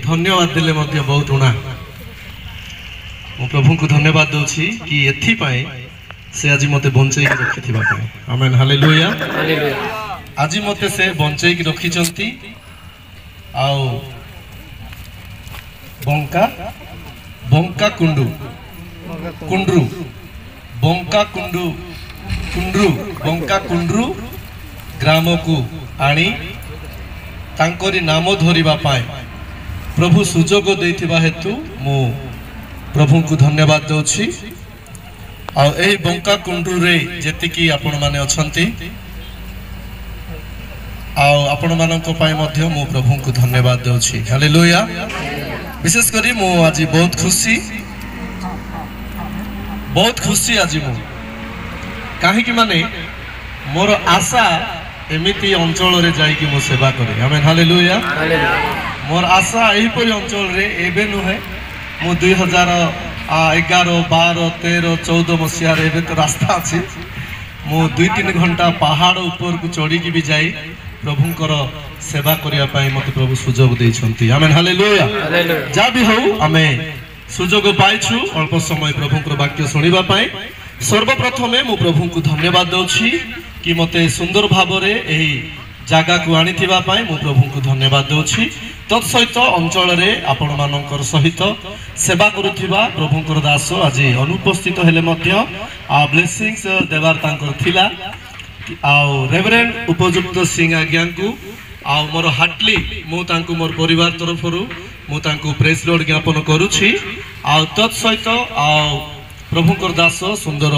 धन्यवाद देले मध्य बहुत उणा मु प्रभु को धन्यवाद दउछि कि एथि पाए से आज मते बंचै के रखिथिबा पाए आमेन हालेलुया आज मते से बंचै के रखिचंती आउ बंका बंका कुंडू कुंड्रू बंका कुंडू कुंड्रू बंका कुंड्रू ग्राम को आनी तांकरी नाम धरिबा पाए प्रभु सुजोग देथिबा हेतु मु प्रभु को धन्यवाद दउछि आ एही बंका कुंडू रे जेतिकी आपण माने अछंती आ आपण मानक पाए मध्य मु प्रभु को धन्यवाद दउछि हालेलुया विशेष करी मु आज बहुत खुशी आज मु काहे कि माने मोर आशा एमिति अंचल रे जाई कि मु सेवा करे आमेन हालेलुया मोर आशा एही परि अंचल रे एबे नुहे मु 2011 12 13 14 मसिया रे एबे तो रास्ता अछि मु 2-3 घंटा पहाड़ ऊपर को चढ़ी की भी जाई प्रभुंकर सेवा करिया पाई मते प्रभु सुजोग देइ छंती आमेन हालेलुया जा भी हो आमे सुजोग पाइछु अल्प समय प्रभुंकर वाक्य सुनिबा पाई सर्वप्रथमे मु प्रभु को धन्यवाद दउछि कि मते सुंदर भाबरे एही जागा को आनिथिबा पाई मु प्रभु को धन्यवाद दउछि तत्सहित अंचल रे आपण मानकर सहित सेवा करुथिबा प्रभुंकर दास आज अनुपस्थित हेले मध्य आ ब्लेसिंग्स देवार तांकर थिला आ रेवरेंड उपयुक्त सिंह आज्ञा को आ मोर हार्टली मु तांको मोर परिवार तरफरु मु तांको प्रेस लॉर्ड ज्ञापन करूछि आ तत्सहित आ प्रभुंकर दास सुंदर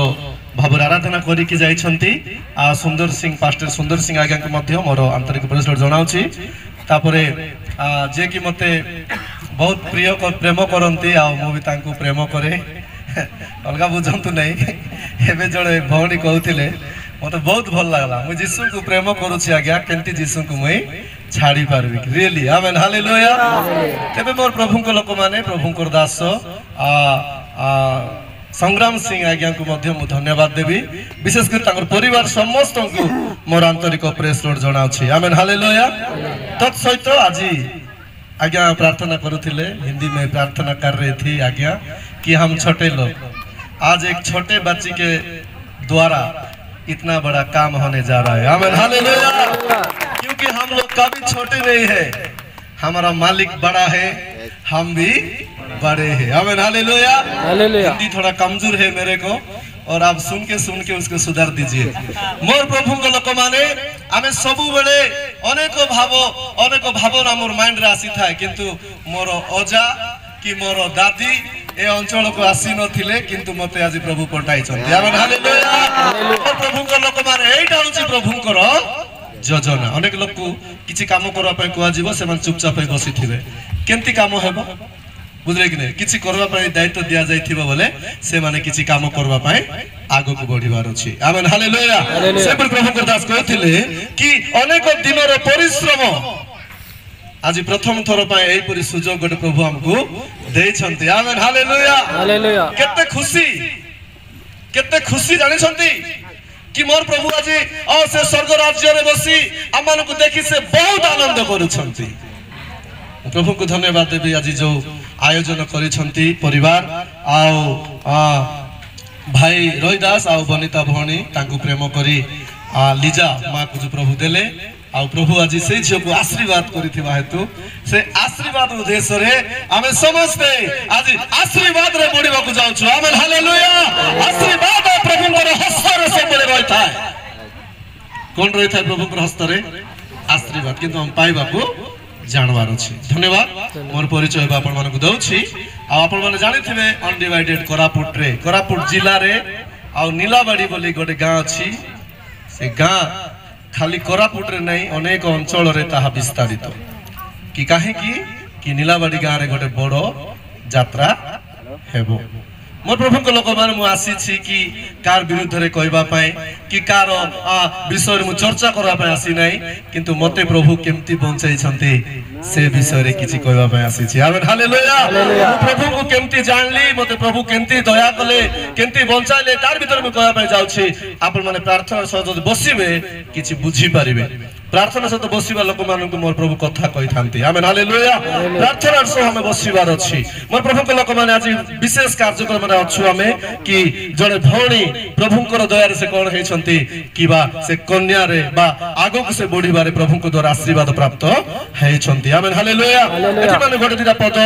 भाव आराधना करिकी जाइछंती आ सुंदर सिंह पास्टर सुंदर सिंह आज्ञा को मध्य मोर आंतरिक प्रेस लॉर्ड जणाउछि तापरे जे कि मते बहुत प्रिय प्रेम करंती आ मु भी तांको प्रेम करे अलगा बुझंतु नै एबे जणे भौणी कहउथिले मते बहुत भल लागला मु यीशु को प्रेम करूछि आज्ञा केंती यीशु को मई छाड़ी पारबी रियली आमेन हालेलुया तबे मोर प्रभु को लोक माने प्रभु को दास संग्राम सिंह आज्ञा को मध्य मु धन्यवाद देवी विशेष कर तांकर परिवार समस्त को मोर आंतरिक प्रेस लॉर्ड जणाउछि आमेन हालेलुया तत्सहित आज आज्ञा प्रार्थना करुथिले हिंदी में प्रार्थना कर रहे थी आज्ञा कि हम छोटे लोग आज एक छोटे बच्चे के द्वारा इतना बड़ा काम होने जा रहा है आमेन हालेलुया क्योंकि हम लोग कभी छोटे नहीं है हमारा मालिक बड़ा है हम भी बड़े हैं आमेन हालेलुया हिंदी थोड़ा कमजोर है मेरे को और आप सुन के उसको सुधार दीजिए मोर प्रभु को लोक माने आमे सबु बेले अनेक भावना मोर माइंड रे आसी था किंतु मोर अजा कि मोर दादी ए अंचल को आसी नथिले किंतु मते आज प्रभु पठाई छथि आमेन हालेलुया प्रभु को लोक माने एटा होछि प्रभु को योजना अनेक लोक को किछि काम करबा पय कोआ जीव से मन चुपचाप बसी थिबे केंती काम हेबो बुझले कि नहीं किछि करबा पय दायित्व दिया जाइथिबो बोले से माने किछि काम करबा पय आगो को बढ़िबार अछि आमेन हालेलुया से प्रभु को दास कहथिले कि अनेक दिन रो परिश्रम आज प्रथम थर पय एई परि सुजोग गोटे प्रभु हमको देइ छथि आमेन हालेलुया केते खुशी जानि छथि कि मोर प्रभु आज से स्वर्ग राज्य रे बसी हमन को देखि से बहुत आनंद करू छथि प्रभु को धन्यवाद देवी आज जो आयोजन करिसंती परिवार भाई रोहिदास आ बनिता भौणी तांको प्रेम करी लीजा माँ को जो प्रभु देले आ प्रभु आज से झियो को आशीर्वाद करिथिबा हेतु से आशीर्वाद उद्देश्य रे आमे समस्त आज आशीर्वाद रे बढ़िबा को जाउ छु आमेन हालेलुया आशीर्वाद प्रभु को हस्त रे सब रे रहता है कोन रहता है प्रभु को हस्त रे आशीर्वाद किंतु हम पाइबा को जानवार अछि धन्यवाद मोर परिचय आपण मानक दउछि आ आपण माने जानिथिबे अनडिवाइडेड कोरापुट जिल्ला रे आ नीलाबाड़ी बोली गोटे गाँ अछि से गाँ खाली कोरापुट रे नहीं अनेक अंचल रे ताहा विस्तारित कि काहे कि नीलाबाड़ी गाँ रे गोटे बड़ यात्रा हेबो मोर प्रभु को लोक माने मु आसी छी कि कार विरुद्ध रे कहबा पाए कि कार विषय रे मु चर्चा करबा पाए आसी नाही किंतु मते प्रभु केमती बंचाई छंती से विषय रे किछि कहबा पाए आसी छी आमेन हालेलुया प्रभु को केमती जानली मते प्रभु केमती दया कले केमती बंचाइले तार भीतर मु कहबा पाए जाउ छी आपण माने प्रार्थना सह जदि बसिबे किछि बुझी पारिबे प्रार्थना सहित बसवा लोक मानक मोर प्रभु कथा कही था आमेन हालेलुया प्रार्थना सह आम बसबार अच्छी मोर प्रभु के लोक मैंने आज विशेष कार्यक्रम में अच्छु आम कि जड़े भौणी प्रभुंकर दयार से कौन होती कि से कन्या रे बा आगो को से बढ़िबारे प्रभु द्वारा आशीर्वाद प्राप्त होती आमेन हालेलुया एठी माने गोटे दिटा पद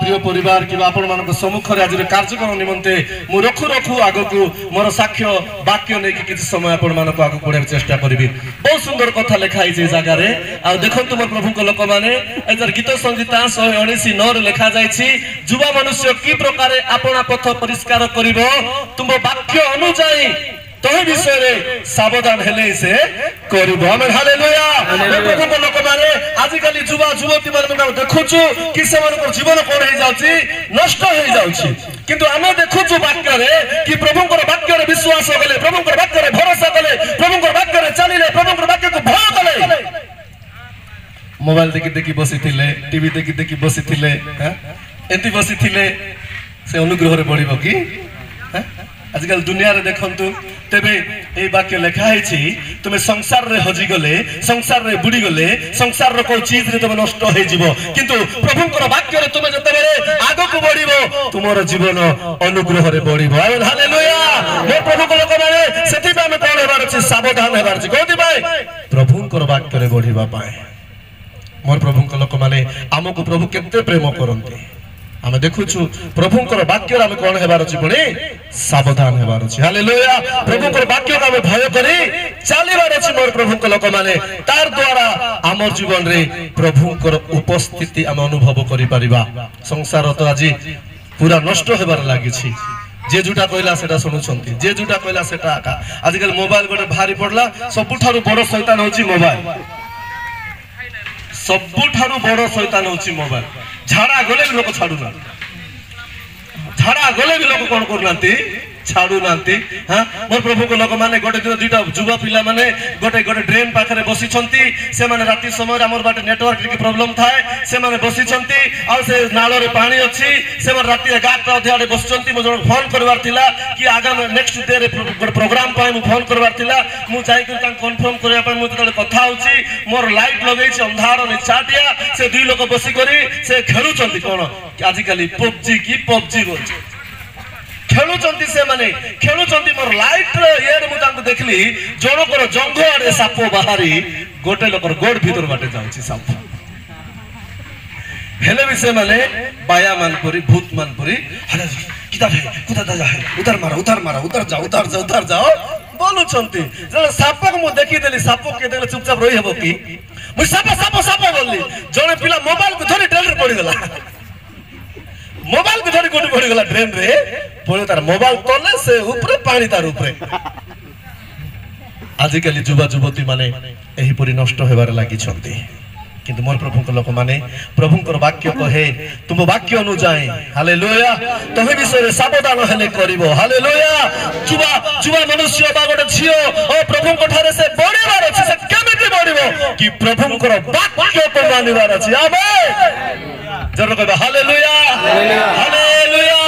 प्रिय परिवार कि आपण मानक सम्मुख रे आज कार्यक्रम निमंते मु रखु रखु आगो को मोर साक्ष्य वाक्य नै कि किछि समय आपण मानक आगो पढे चेष्टा करबी बहुत सुंदर कथा लिखाई जगह आ देखो तुम प्रभु लोक मैंने गीत संगीता 119 लिखा जाइए युवा मनुष्य कि प्रकार अपना पथ परिष्कार कर तुम वाक्य अनुजाई तो विषय रे सावधान हेले से करिबो आमेन हालेलुया प्रभु लोक माने आजिकली युवा युवती मान देखुछु कि सेमानकर जीवन कोन हे जाउची नष्ट हे जाउची किंतु आमे देखुछु वाक्य रे कि प्रभुकर वाक्य रे विश्वास कले प्रभुकर वाक्य रे भरोसा कले प्रभुकर वाक्य रे चलिले प्रभुकर वाक्य को भय कले मोबाइल देखि देखि बसिथिले टीवी देखि देखि बसिथिले एति बसिथिले से अनुग्रह रे बढ़िबो कि आजकल दुनिया रे देखंतु तेबे ए वाक्य लिखा है तुम संसार रे हजि गले संसार रे बुड़ी गले संसार रो को चीज रे तुम नष्ट हो जीवो किंतु प्रभुकर वाक्य रे तुम जते बेले आगो को बढ़िबो तुमरो जीवन अनुग्रह रे बढ़िबो आमेन हालेलुया हे प्रभु को लोक माने सेति पे हम कोन हेबार अछि सावधान हेबार अछि कोथि भाई प्रभुकर वाक्य रे बढ़िबा पाए मोर प्रभुकर लोक माने हमको प्रभु केते प्रेम करंती आमे देखुछु प्रभुकर वाक्य आमे कोन हेबार अछि पुणी सावधान हेबार अछि हालेलुया प्रभुकर वाक्य आमे भय करी चलीबार अछि मोर प्रभुकर लोक माने तार द्वारा हमर जीवन रे प्रभुकर उपस्थिति आमे अनुभव करि परिबा संसार तो आज पूरा नष्ट हेबार लागि छी जे जुटा कहला सेटा सुनुछंती जे जुटा कहला सेटा आका आजकल मोबाइल गोटे भारी पड़ला सबुठारु बड़ शैतान होची मोबाइल सबुठारु बड़ शैतान होची मोबाइल झाड़ा गले भी लोग छाड़ू ना झाड़ा गले भी लोग कौन करना छाड़ू ना हाँ मोर प्रभु को लोक माने गोटे दिन दुईटा युवा पिला माने गोटे गोटे ड्रेन पाखरे बसी से माने राति समय आमर बाटे नेटवर्क टिके प्रॉब्लम थाए से माने बसी आ से नाल रे पानी अछि से माने राति 11टा अध्याय बसचंती मो जण फोन करवार थिला कि आगाम नेक्स्ट डे रे प्रोग्राम पाए मु फोन करवार थिला मु जाई कि तां कन्फर्म करबा पाए मु तले कथा होछि मोर लाइट लगै छै अंधार ने चाटिया से दुई लोक बसी करी से खेलुचंती कोन आजिकली पबजी की पबजी बोल खेलुचंती से माने खेलुचंती मोर लाइट ये मु तांको देखली जनकर जंघ आडे साप बाहरी गोटे लोकर गोड़ भीतर बाटे जाउची साप हेले भी से माने बाया मान परी भूत मान परी हले किता है कुता दाजा है उधर मारा उधर जाओ बोलुचंती जण साप को मु देखि देली साप के देले चुपचाप रही हेबो की मु साप बोलली जणे पिला मोबाइल को धरि ड्रेन रे पड़ी गला मोबाइल को धरि कोठी पड़ी गला ड्रेन रे पड़े तार मोबाइल तले से ऊपर पानी तार ऊपर आजिकली युवा युवती माने एही परि नष्ट हेबार लागि छथि किंतु मोर प्रभु लोक माने प्रभुकर वाक्य कहे तुम वाक्य अनुजाई हालेलुया तहि विषय सावधान हेले करिवो हालेलुया जुवा मनुष्य बा गोटे छियो ओ प्रभु कोठारे से बढ़िबार अछि से केमिति बढ़िबो कि प्रभुकर वाक्य को मानिबार अछि आमेन जरूर कहबा हालेलुया हालेलुया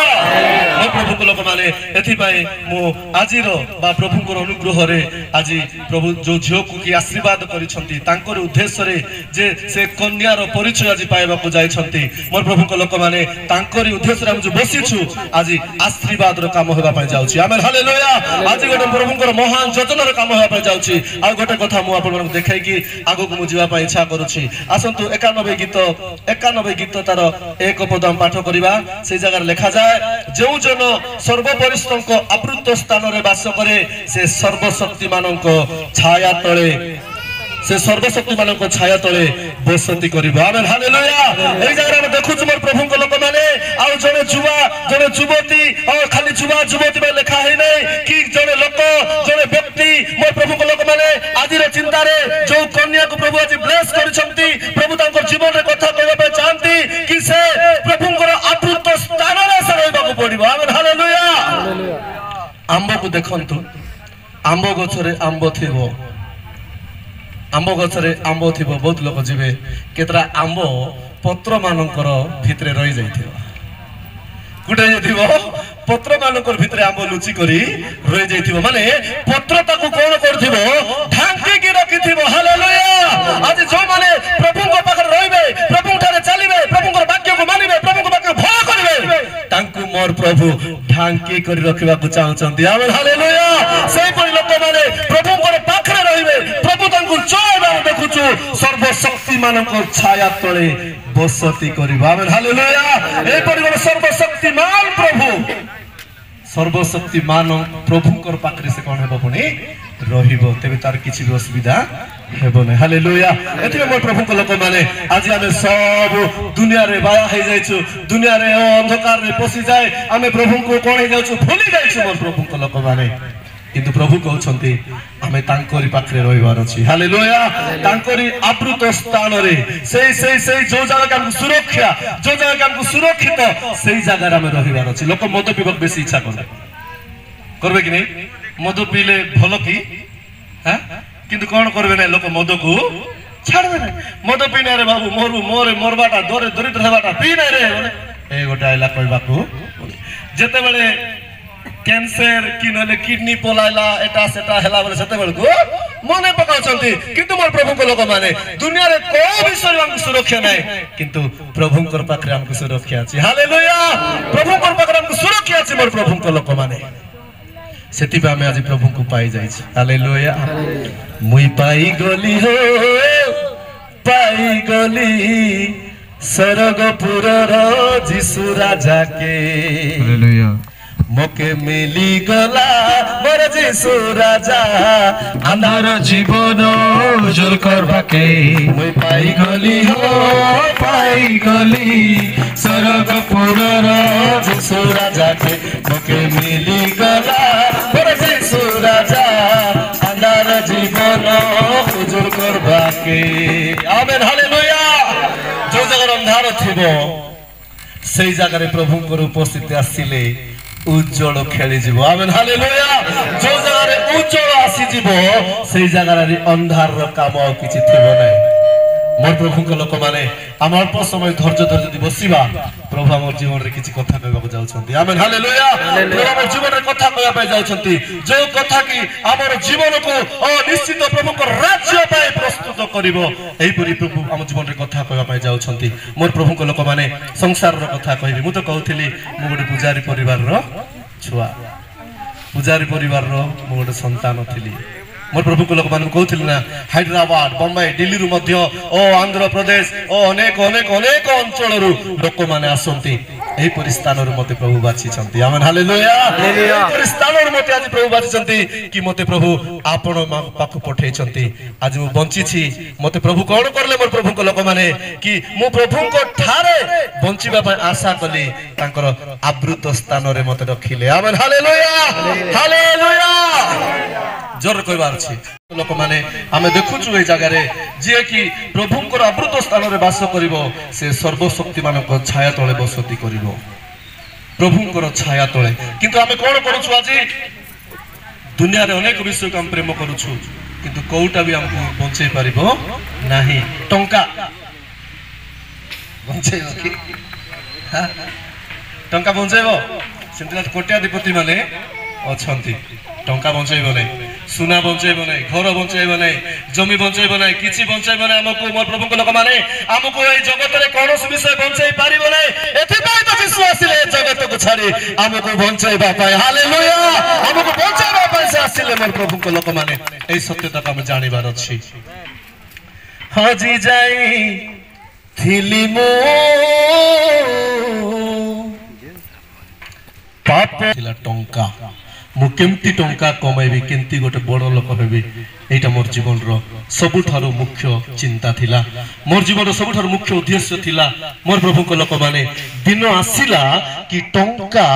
मो प्रभु लोक माने एथि पई मो आजिरो बा प्रभुकर अनुग्रह रे आजि प्रभु जो झियो को की आशीर्वाद करिसंती तांकर उद्देश्य रे जे से कन्यार परिचय आज पाइबा को जाय छंती मोर प्रभु को लोक माने तांकरी उद्देश्य रे हम जो बसी छु आज आशीर्वाद रो काम होबा पय जाउची आमेन हालेलुया आज गोटे प्रभुकर महान जतन रो काम होबा पय जाउची आ गोटे कथा मु आपन मन देखाई कि आगो को मु जीवा पय इच्छा करूची आसंतु 91 गीत तार एक पद हम पाठ करिबा से जगह लिखा जाय जेउ जन सर्वपरिष्ठक आवृत स्थान रे वास करे से सर्वशक्ति मानक छाया तळे से सर्वशक्ति मानक छाया तले बसती करिबा आमेन हालेलुया एई जगह हम देखु मोर प्रभु को लोक माने आ जने युवती और खाली युवती में लिखा है नहीं कि जने लोक जने व्यक्ति मोर प्रभु को लोक माने आदि रे चिंता रे जो कन्या को प्रभु आज ब्लेस करिसंती प्रभु तांकर जीवन रे कथा कहबा पे चाहंती कि से प्रभुकर आपूत स्थान रे से रहबा को पड़िबो आमेन हालेलुया आंबो को देखंतु आंबो गछरे आंबो थिबो आंब गछरे आंब थिबो बहुत लोक जिवे केतरा आंब पत्र मानकर भितरे रही जाइथिबो गुटे थिबो पत्र मानकर भितरे आंब लुचि करी रही जाइथिबो माने पत्र ताकू कोन करथिबो ढांकी के रखिथिबो हालेलुया जो माने प्रभु को पाखर रहिबे प्रभु ठारे चलिबे प्रभु को वाक्य को मानिबे प्रभु को वाक्य भय करिबे तांकु मोर प्रभु ढांकी करि रखिबा को चाहउछन्ती आमेन हालेलुया सेहि परि लोक माने प्रभु को पाखरे रहिबे प्रभु तांकु चोइबा देखुछु सर्वशक्तिमान को छाया तळे बसती करिबा आमेन हालेलुया ए परि सर्वशक्तिमान प्रभु सर्वशक्तिमान प्रभुकर पाखरे से कोन हेबो पुनी रहिबो तेबे तार किछि भी असुविधा हेबो नै हालेलुया एथिबे मोर प्रभु को लोक माने आज आमे सब दुनिया रे बाया हे जाइछु दुनिया रे अंधकार रे पसी जाय आमे प्रभु को कोन हे जाउछु भूली जाइछु मोर प्रभु को लोक माने किंतु प्रभु कहउछन्ती आमे तांकरी पाखरे रहिबार अछि हालेलुया तांकरी आवृत स्थान रे सेई जो जगह हमकु सुरक्षा जो जगह हमकु सुरक्षित सेई जगह रे आमे रहिबार अछि लोक मद पीबक बेसी इच्छा करबे कि नै मद पीले भलो की हां किंतु कोन करबे नै लोक मद को छाड़बे नै मद पीने रे बाबू मोरबाटा दरिद्र हेबाटा पीने रे ए गोटा आइला कहबाकू जेते बेले कैंसर कि नले किडनी पोलाइला एटा सेटा हेला बोले सेते बेल को मने पकाउछन्ती किंतु मोर प्रभु को लोक माने दुनिया रे को विषय हमकु सुरक्षा नै किंतु प्रभु कर पाखरे हमकु सुरक्षा अछि हालेलुया प्रभु कर पाखरे हमकु सुरक्षा अछि मोर प्रभु को लोक माने सेति पे हमें आज प्रभु को पाई जाई छी हालेलुया मुई पाई गली स्वर्गपुर रो जीसु राजा के हालेलुया मोके मिली गला मोर जीसु राजा अंधार जीवन उज्जवल करबाके मुई पाई गली स्वर्गपुर रो जीसु राजा के मोके मिली गला मोर जीसु राजा अंधार जीवन उज्जवल करबाके आमेन हालेलुया जो जगह अंधार थिबो सेई जगह रे प्रभु को उपस्थित आसिले उज्जवल खेली जीवो आमेन हालेलुया जो जगह रे उज्जवल आसी जीवो सेई जगह रे अंधार रो काम किछि थिबो नै मोर प्रभु को लोक माने हम अल्प समय धैर्य धरि बसिबा प्रभु हमर जीवन रे किछि कथा कहबा जाउछन्ती आमेन हालेलुया प्रभु हमर जीवन रे कथा कहबा पाई जाउछन्ती जो कथा की हमर जीवन को निश्चित प्रभु को राज्य पाई प्रस्तुत करिवो एही परि प्रभु हमर जीवन रे कथा कहबा पाई जाउछन्ती मोर प्रभु को लोक माने संसार रो कथा कहबी मु तो कहउथिली मु गोटे पुजारी परिवार रो छुआ पुजारी परिवार रो मु गोटे संतान थिली मोर प्रभु को लोक माने कहउथिली ना हैदराबाद बम्बई दिल्ली रु मध्य ओ आंध्र प्रदेश ओ अनेक अंचल रु लोक माने आसंती एही परिस्थान रु मते प्रभु बाछि छन्ती आमेन हालेलुया एही परिस्थान रु मते आज प्रभु बाछि छन्ती कि मते प्रभु आपण पाखु पठै छन्ती आज मु बंची छी मते प्रभु कोन करले मोर प्रभु को लोक माने कि मु प्रभु को ठारे बंचीबा पय आशा कली तांकर आवृत स्थान रे मते रखिले आमेन हालेलुया हालेलुया जोर कहबार छी लोक माने आमे देखुछु ए जगह रे जे कि प्रभु को आवृत स्थान रे वास करिवो से सर्वशक्तिमान को छाया तळे बसती करिवो प्रभु को छाया तळे किंतु आमे कोन करूछु आज दुनिया रे अनेक विषय को हम प्रेम करूछु किंतु कोउटा भी हमको बंचै परिबो नाही टंका बंचैबो कि हां टंका बंचैबो सेंतला कोट्याधिपति माने अछंती टंका बंचैबो नै सुना बंचैबो नै घर बंचैबो नै जमी बंचैबो नै किछि बंचैबो नै हमको मोर प्रभु को लोक माने हमको ए जगत रे कोनोस विषय बंचै पारिबो नै एथि पय तो यीशु आसिले जगत को छाडी हमको बंचैबा पाए हालेलुया हमको बंचैबा पाए से आसिले मोर प्रभु को लोक माने ए सत्यता को हम जानिबार अछि हजी जाई थिली मो पाप थिला टंका मु केमती टंका कमाइबी केमती गोटे बड़ लोक हेबी एटा मोर जीवन रो सबुठारो मुख्य चिंता थिला मोर जीवन रो सबुठारो मुख्य उद्देश्य थिला मोर प्रभु को लोक माने दिन आसिला कि टंका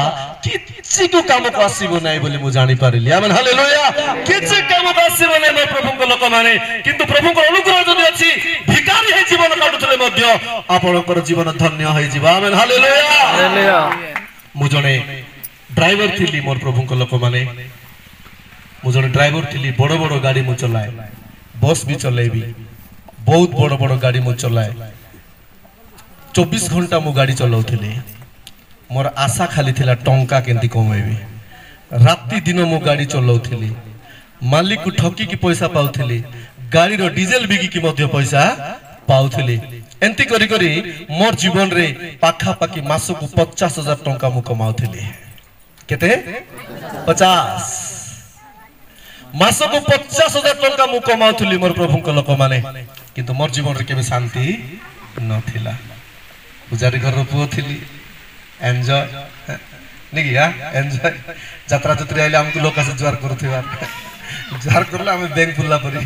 किछि को काम को आसीबो नै बोली मु जानि पारिली आमेन हालेलुया किछि काम को आसीबो नै मोर प्रभु को लोक माने किंतु प्रभु को अनुग्रह जदि अछि भिखारी हे जीवन काटुथले मध्य आपनकर जीवन धन्य होई जिबा आमेन हालेलुया हालेलुया मु जने ड्राइवर थिली मोर प्रभु को लोक माने मु जने ड्राइवर थिली बड़ बड़ गाड़ी मु चलाए बस भी चलेबी बहुत बड़ बड़ गाड़ी मु चलाए 24 घंटा मु गाड़ी चलाउथिली मोर आशा खाली थिला टंका केंती कमाइबी राति दिन मु गाड़ी चलाउथिली मालिक को ठकी की पैसा पाउथिली गाड़ी रो डीजेल बिकी की मध्य पैसा पाउथली एंती करी करी मोर जीवन रे पाखा पाखी मासो को 50,000 टंका मु कमाउथली केते 50 मासो को 50,000 टंका मु कमाउथली मोर प्रभु को लोक माने किंतु मोर जीवन रे केबे शांति नथिला पुजारी घर रो पुओ थिली एन्जॉय निकी हा एन्जॉय यात्रा जत्री आइले हमकु लोक से ज्वार करथिबा ज्वार करले हमें बैंक फुल्ला परी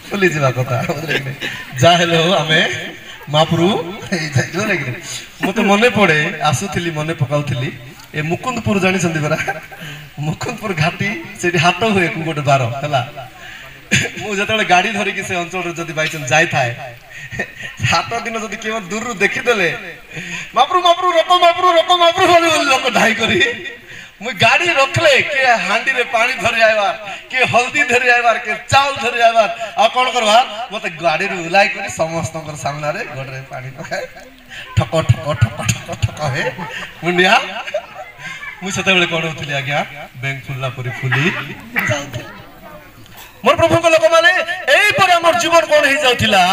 फुली जीवा कथा जा हेलो हमें महाप्रभु मत मन पड़े आसुली मन पकाउली ए मुकुंदपुर जानी परा मुकुंदपुर घाटी से हाट हुए गोटे बार है मुझे गाड़ी धरिकी से अंचल जब बै चांस जाए था हाट दिन जब किए दूर देखीदे महाप्रभु महाप्रभु रोक महाप्रभु रोक महाप्रभु लोक ढाई करी मुई गाड़ी रखले के हांडी रे पानी धरि आइबार के हल्दी धरि आइबार के चावल धरि आइबार आ कोन करबार मते गाड़ी रे उलाई करी समस्तकर सामना रे गडरे पानी पकाए ठक ठक ठक ठक ठक हे मुंडिया मुई सते बेले कोन होतली आज्ञा बैंक फुल्ला परी फुली जाउथि मोर प्रभु को लोक माने एई पर हमर जीवन कोन हे जाउथिला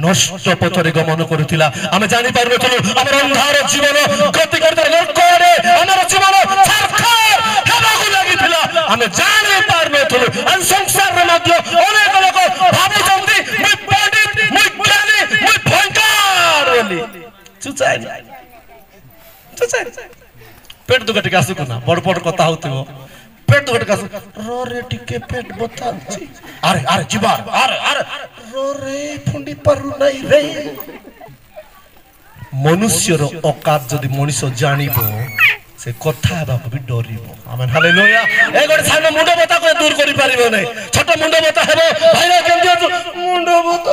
नष्ट पथरे गमन करुथिला आमे जानि पारबेथलु हमर अंधार जीवन गति करते नरकरे हमर जीवन सरकार हेबाकु लागिथिला आमे जानि पारबेथलु अन संसार रे मध्य अनेक लोक भाबुचंती मुई पंडित मुई ज्ञानी मुई भयंकर बोली चुचाई पेट दुख टिका सुकुना बड़ बड़ कथा होतिबो पेट दुख टिका रो रे टिके पेट बथाउची अरे अरे जीवार अरे अरे रो रे फुंडी परु नहीं रे मनुष्यर औकात जदि मनीष जानिबो से कथा बाबू भी डरिबो आमेन हालेलुया ए गोटे सानो मुंडो बता को दूर करि पारिबो नै छोट मुंडो बता हेबो भाईरा केमति अछु मुंडो बता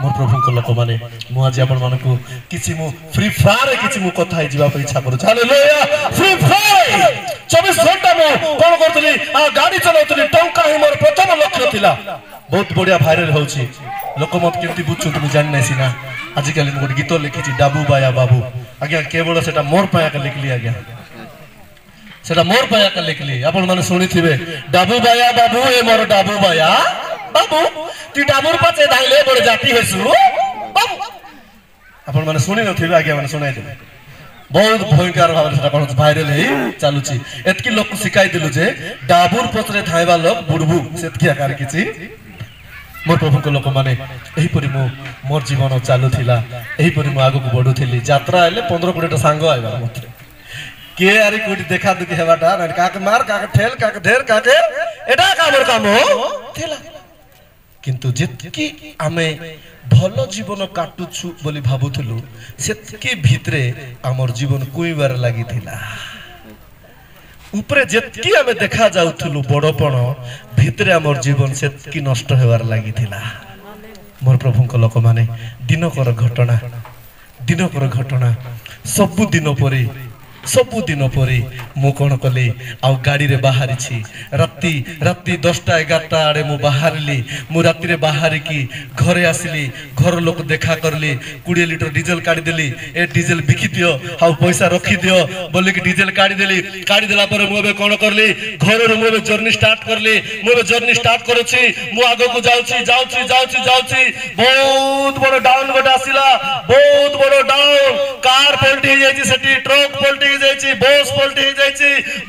मोर प्रभु को लोक माने मु आज आपण मानको किछि मु फ्री फायर किछि मु कथा ही जीवा पर इच्छा करू हालेलुया फ्री फायर 24 घंटा मु कोन करतली आ गाड़ी चलाउतली टंका ही मोर प्रथम लक्ष्य थिला बहुत बढ़िया भाइरल होउची लोक मत केमति बुझछु तुम जान नै सिना आज काली मु गीत लिखिछि डाबू बाया बाबू आज्ञा केवल सेटा मोर पाया के लिखली आज्ञा सेटा मोर पाया के लिखली आपण माने सुनिथिबे डाबू बाया बाबू ए मोर डाबू बाया बाबू तू डाबूर पाछे धाइले बड़ जाति हेसु बाबू आपण माने सुनि नथिबे आज्ञा माने सुनाइ देबे बहुत भयंकर भाव सेटा कोन भाइरल हे चालुची एतकी लोक सिखाई दिलु जे डाबूर पछरे धाइबा लोक बुडबू सेतकी आकार किछि मोर प्रभु को लोक माने एही परि मोर जीवन चालू थिला एही परि मु आगु को बढ़ुथिली यात्रा आइले 15-20 टा सांग आइबा मते के आरी कोठी देखा दुखी हेबाटा न काके मार काके ठेल काके ढेर काके एटा कामर काम हो थिला किंतु जेतकी आमे भलो जीवन काटुछु बोली भाबुथलु सेतकी भितरे हमर जीवन कुइबार लागि थिला ऊपरे जेतकी आमे देखा जाउथलु बडपण भितरे हमर जीवन सेतकी नष्ट हेबार लागि थिला मोर प्रभु को लोक माने दिनकर घटना सबु दिन परी मु कोन कली आ गाड़ी रे बाहरी छी राती 10-11 आड़े मु बाहरली मु राती रे बाहरी की घरे आसली घर लोक देखा करली 20 लीटर डीजल काढी देली ए डीजल बिकी दियो आ पैसा रखी दियो बोली कि डीजल काढी देला पर मु बे कोन करली घर रे मु जर्नी स्टार्ट करली मु जर्नी स्टार्ट करछि मु आगो को जाउछि बहुत बड़ डाउन गोटा आसिला बहुत बड़ डाउन कार पलटी हे जायछि सेठी ट्रक पलटी बस पलटी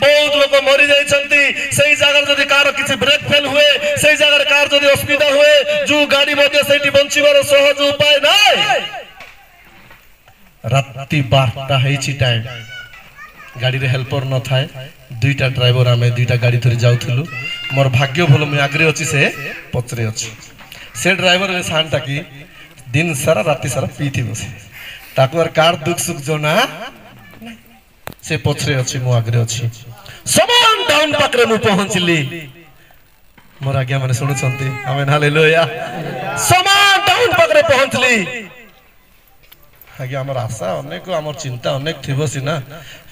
बहुत लोग मरी जाइछंती सही जगह जदि कार किछि ब्रेक फेल हुए सही जगह कार जदि असुविधा हुए जो गाड़ी मध्ये सेठी बंचिबार सहज उपाय नै राती 12टा हेछि टाइम गाड़ी रे हेल्पर न थाए दुईटा ड्राइवर आमे दुईटा गाड़ी धरि जाउथलु मोर भाग्य भलो मैं आगरे अछि से पचरे अछि से ड्राइवर रे सानटा की दिन सारा राती सारा पीथि बसे ताको कार दुख सुख जोना से पछरे अछि मु आगरे अछि समान डाउन पाकरे मु पहुंचली मोर आज्ञा माने सुनुछंती आमेन हालेलुया समान डाउन पाकरे पहुंचली आज्ञा हमर आशा अनेक हमर चिंता अनेक थिबो सिना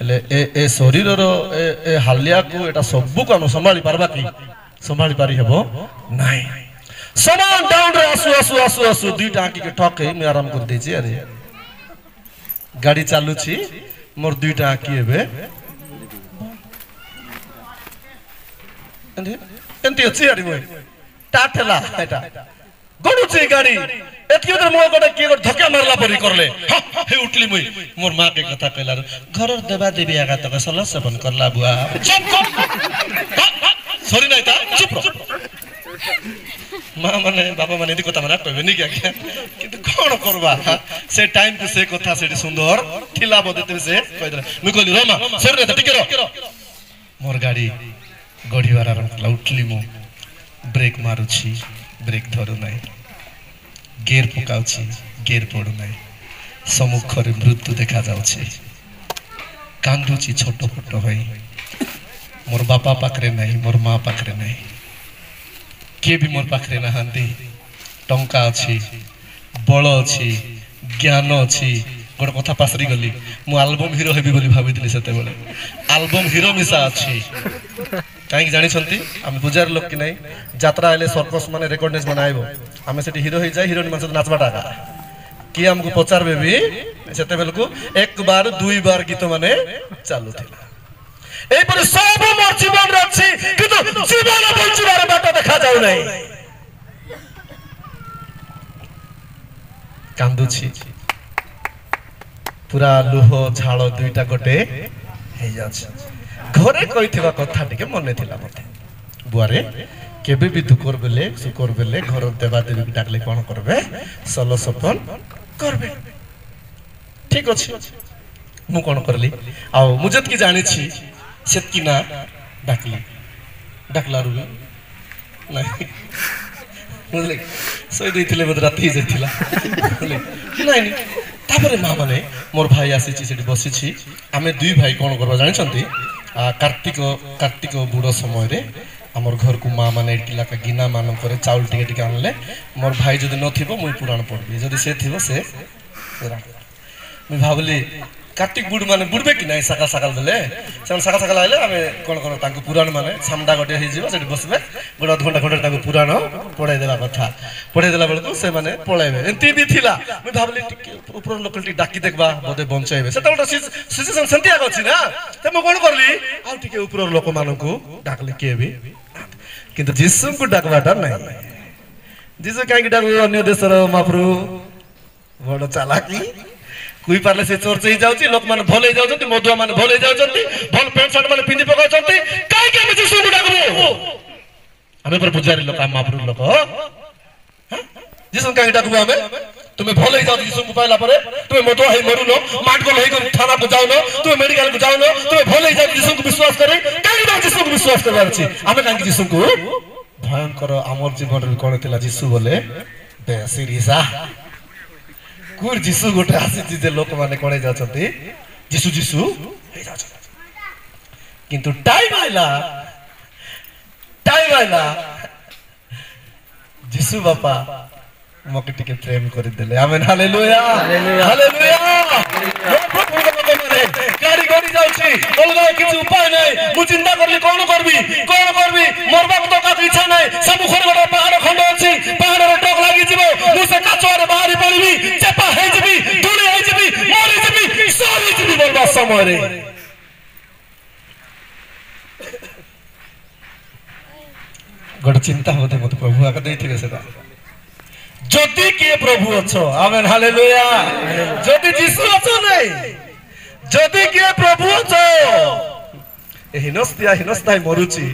हेले ए शरीर रो ए हालिया को एटा सबु को हम संभाली परबा की संभाली पारी हेबो नाही समान डाउन रे आसु दुईटा आंकी के ठके मैं आराम कर देछि अरे गाड़ी चालू छी मोर दुईटा आंकी हेबे एंती अछि अरे मोय स्टार्ट हैला एटा गडुची गाड़ी एतकी उधर मो गडे के धक्का मारला परी करले हे उठली मुई मोर मां के कथा कहला घर देवा देवी आगा तक सला सेवन करला बुआ चुप कर सॉरी नहीं था चुप रहो मां माने बाबा माने दी कथा माना कहबे नी क्या किंतु कोन करबा से टाइम पे से कथा सेठी सुंदर थिला बदते से कह दे मुई कहली रमा सर रे टिके रो मोर गाड़ी गड़ीवार उठली मु ब्रेक मारुछि ब्रेक धरु नाही गेर पकाउछि गेर पडु नाही सम्मुखरे मृत्यु देखा जाउछि कांदुछि छोट छोट होई मोर बापा पाखरे नाही मोर मां पाखरे नाही के भी मोर पाखरे नहांती टंका अछि बळ अछि ज्ञान अछि गोटे कथा पासरी गली मु एल्बम हीरो हेबी बोली भाबितली सेते बेले एल्बम हीरो मिसा अछि काई जानि छंती हम बुजार लोक कि नाही यात्रा आले सर्कस माने रेकॉर्डनेस बनाइबो हमें सेठी हीरो हो जाय हीरोइन मानस नाचबा टाका कि हमको पचारबे भी सेते बेल को एक बार दुई बार गीत माने चालू थिला एई पर सब मोर जीवन रछि किंतु जीवन बंचिबार बाट देखा जाउ नाही कांदुछि पूरा लुह झाल दुईटा गोटे हे जाछ घरे कहिथिबा कथा टिके मने थिला मते बुआरे केबे भी दुखर बेले सुकर बेले घर देवा देवी डाकले कोन करबे सलो सपन करबे ठीक अछि मु कोन करली आ मुजत की जानि छी सेतकी ना डाकली डाकला रुबे नाही बुझले सोई देथिले बद राती जेथिला बुझले नाही तापरे मां माने मोर भाई आसी छी सेठी बसी छी आमे दुई भाई कोन करबा जानि छंती कार्तिक बुड़ समय रे हमर घर को मां माने टिला का गिना मान करे चाउल टिके टिके आनले मोर भाई जदी न थिबो मुई पुराण पढबी जदी से थिबो से पुराण मैं भाबली कार्तिक बुड़ माने बुड़बे कि नाही सकाल सकाल बेले से सकाल सकाल आइले हमें कोन कोन तांको पुराण माने सामडा गटे हे जीवो सेठी बसबे गोड घंटा घंटा तांको पुराण पढाई देला कथा पढाई देला बेलको से माने पळाइबे एंती भी थिला मैं भाबली टिके ऊपर लोकल डाकी देखबा बदे बंचाइबे से तोटा सिचुएशन संतिया गछि ना ते म कोन करली आ टिके ऊपर लोक मानकू डाकले के भी किंतु जिसु को डाकबाटा नहीं जिसु काई डाकबो अन्य देशर महाप्रभु बड़ चालाकी कोई पारले से चोर चई जाउची लोक मान भले जाउचंती मधुआ मान भले जाउचंती भल पेंट शर्ट मान पिंदी पकाउचंती काई के जिसु को डाकबो हमें पर पुजारी लोक महाप्रभु लोक जिसु काई डाकबो हमें तुम्हें भले जाउ जिसु को पाइला परे तुम्हें मधुआ हे मरु नो माट को लई थाना को जाउ नो तुम्हें मेडिकल को जाउ नो तुम्हें भले जाउ जिसु को विश्वास करे काई ना जिसु को विश्वास करबार छी हमें काई जिसु को भयंकर आमर जीवन रे कोन थिला जिसु बोले बेसिरिसा कुर जिसु गोटे आसी जे लोक माने कोणे जाचंती जिसु जिसु हे जाचंती किंतु टाइम आइला जिसु बापा मके टिके प्रेम कर देले आमेन हालेलुया हालेलुया गाड़ी गड़ी जाउची अलगा किछु उपाय नै मु चिंता करली कोन करबी मरबा तो का इच्छा नै सब खर गोटे पहाड़ खंड अछि पहाड़ रे टक लागि जिवो मु से काचोरे बाहरी पड़िबी चेपा हे जिबी धुली हे जिबी मरि जिबी सरी जिबी बोलबा समय रे गोटे चिंता होते मत प्रभु आका दैथिबे सेटा जदि के प्रभु अछो आमेन हालेलुया जदि जिसु अछो नै जदि के प्रभु अछो हिनस्ता मरुची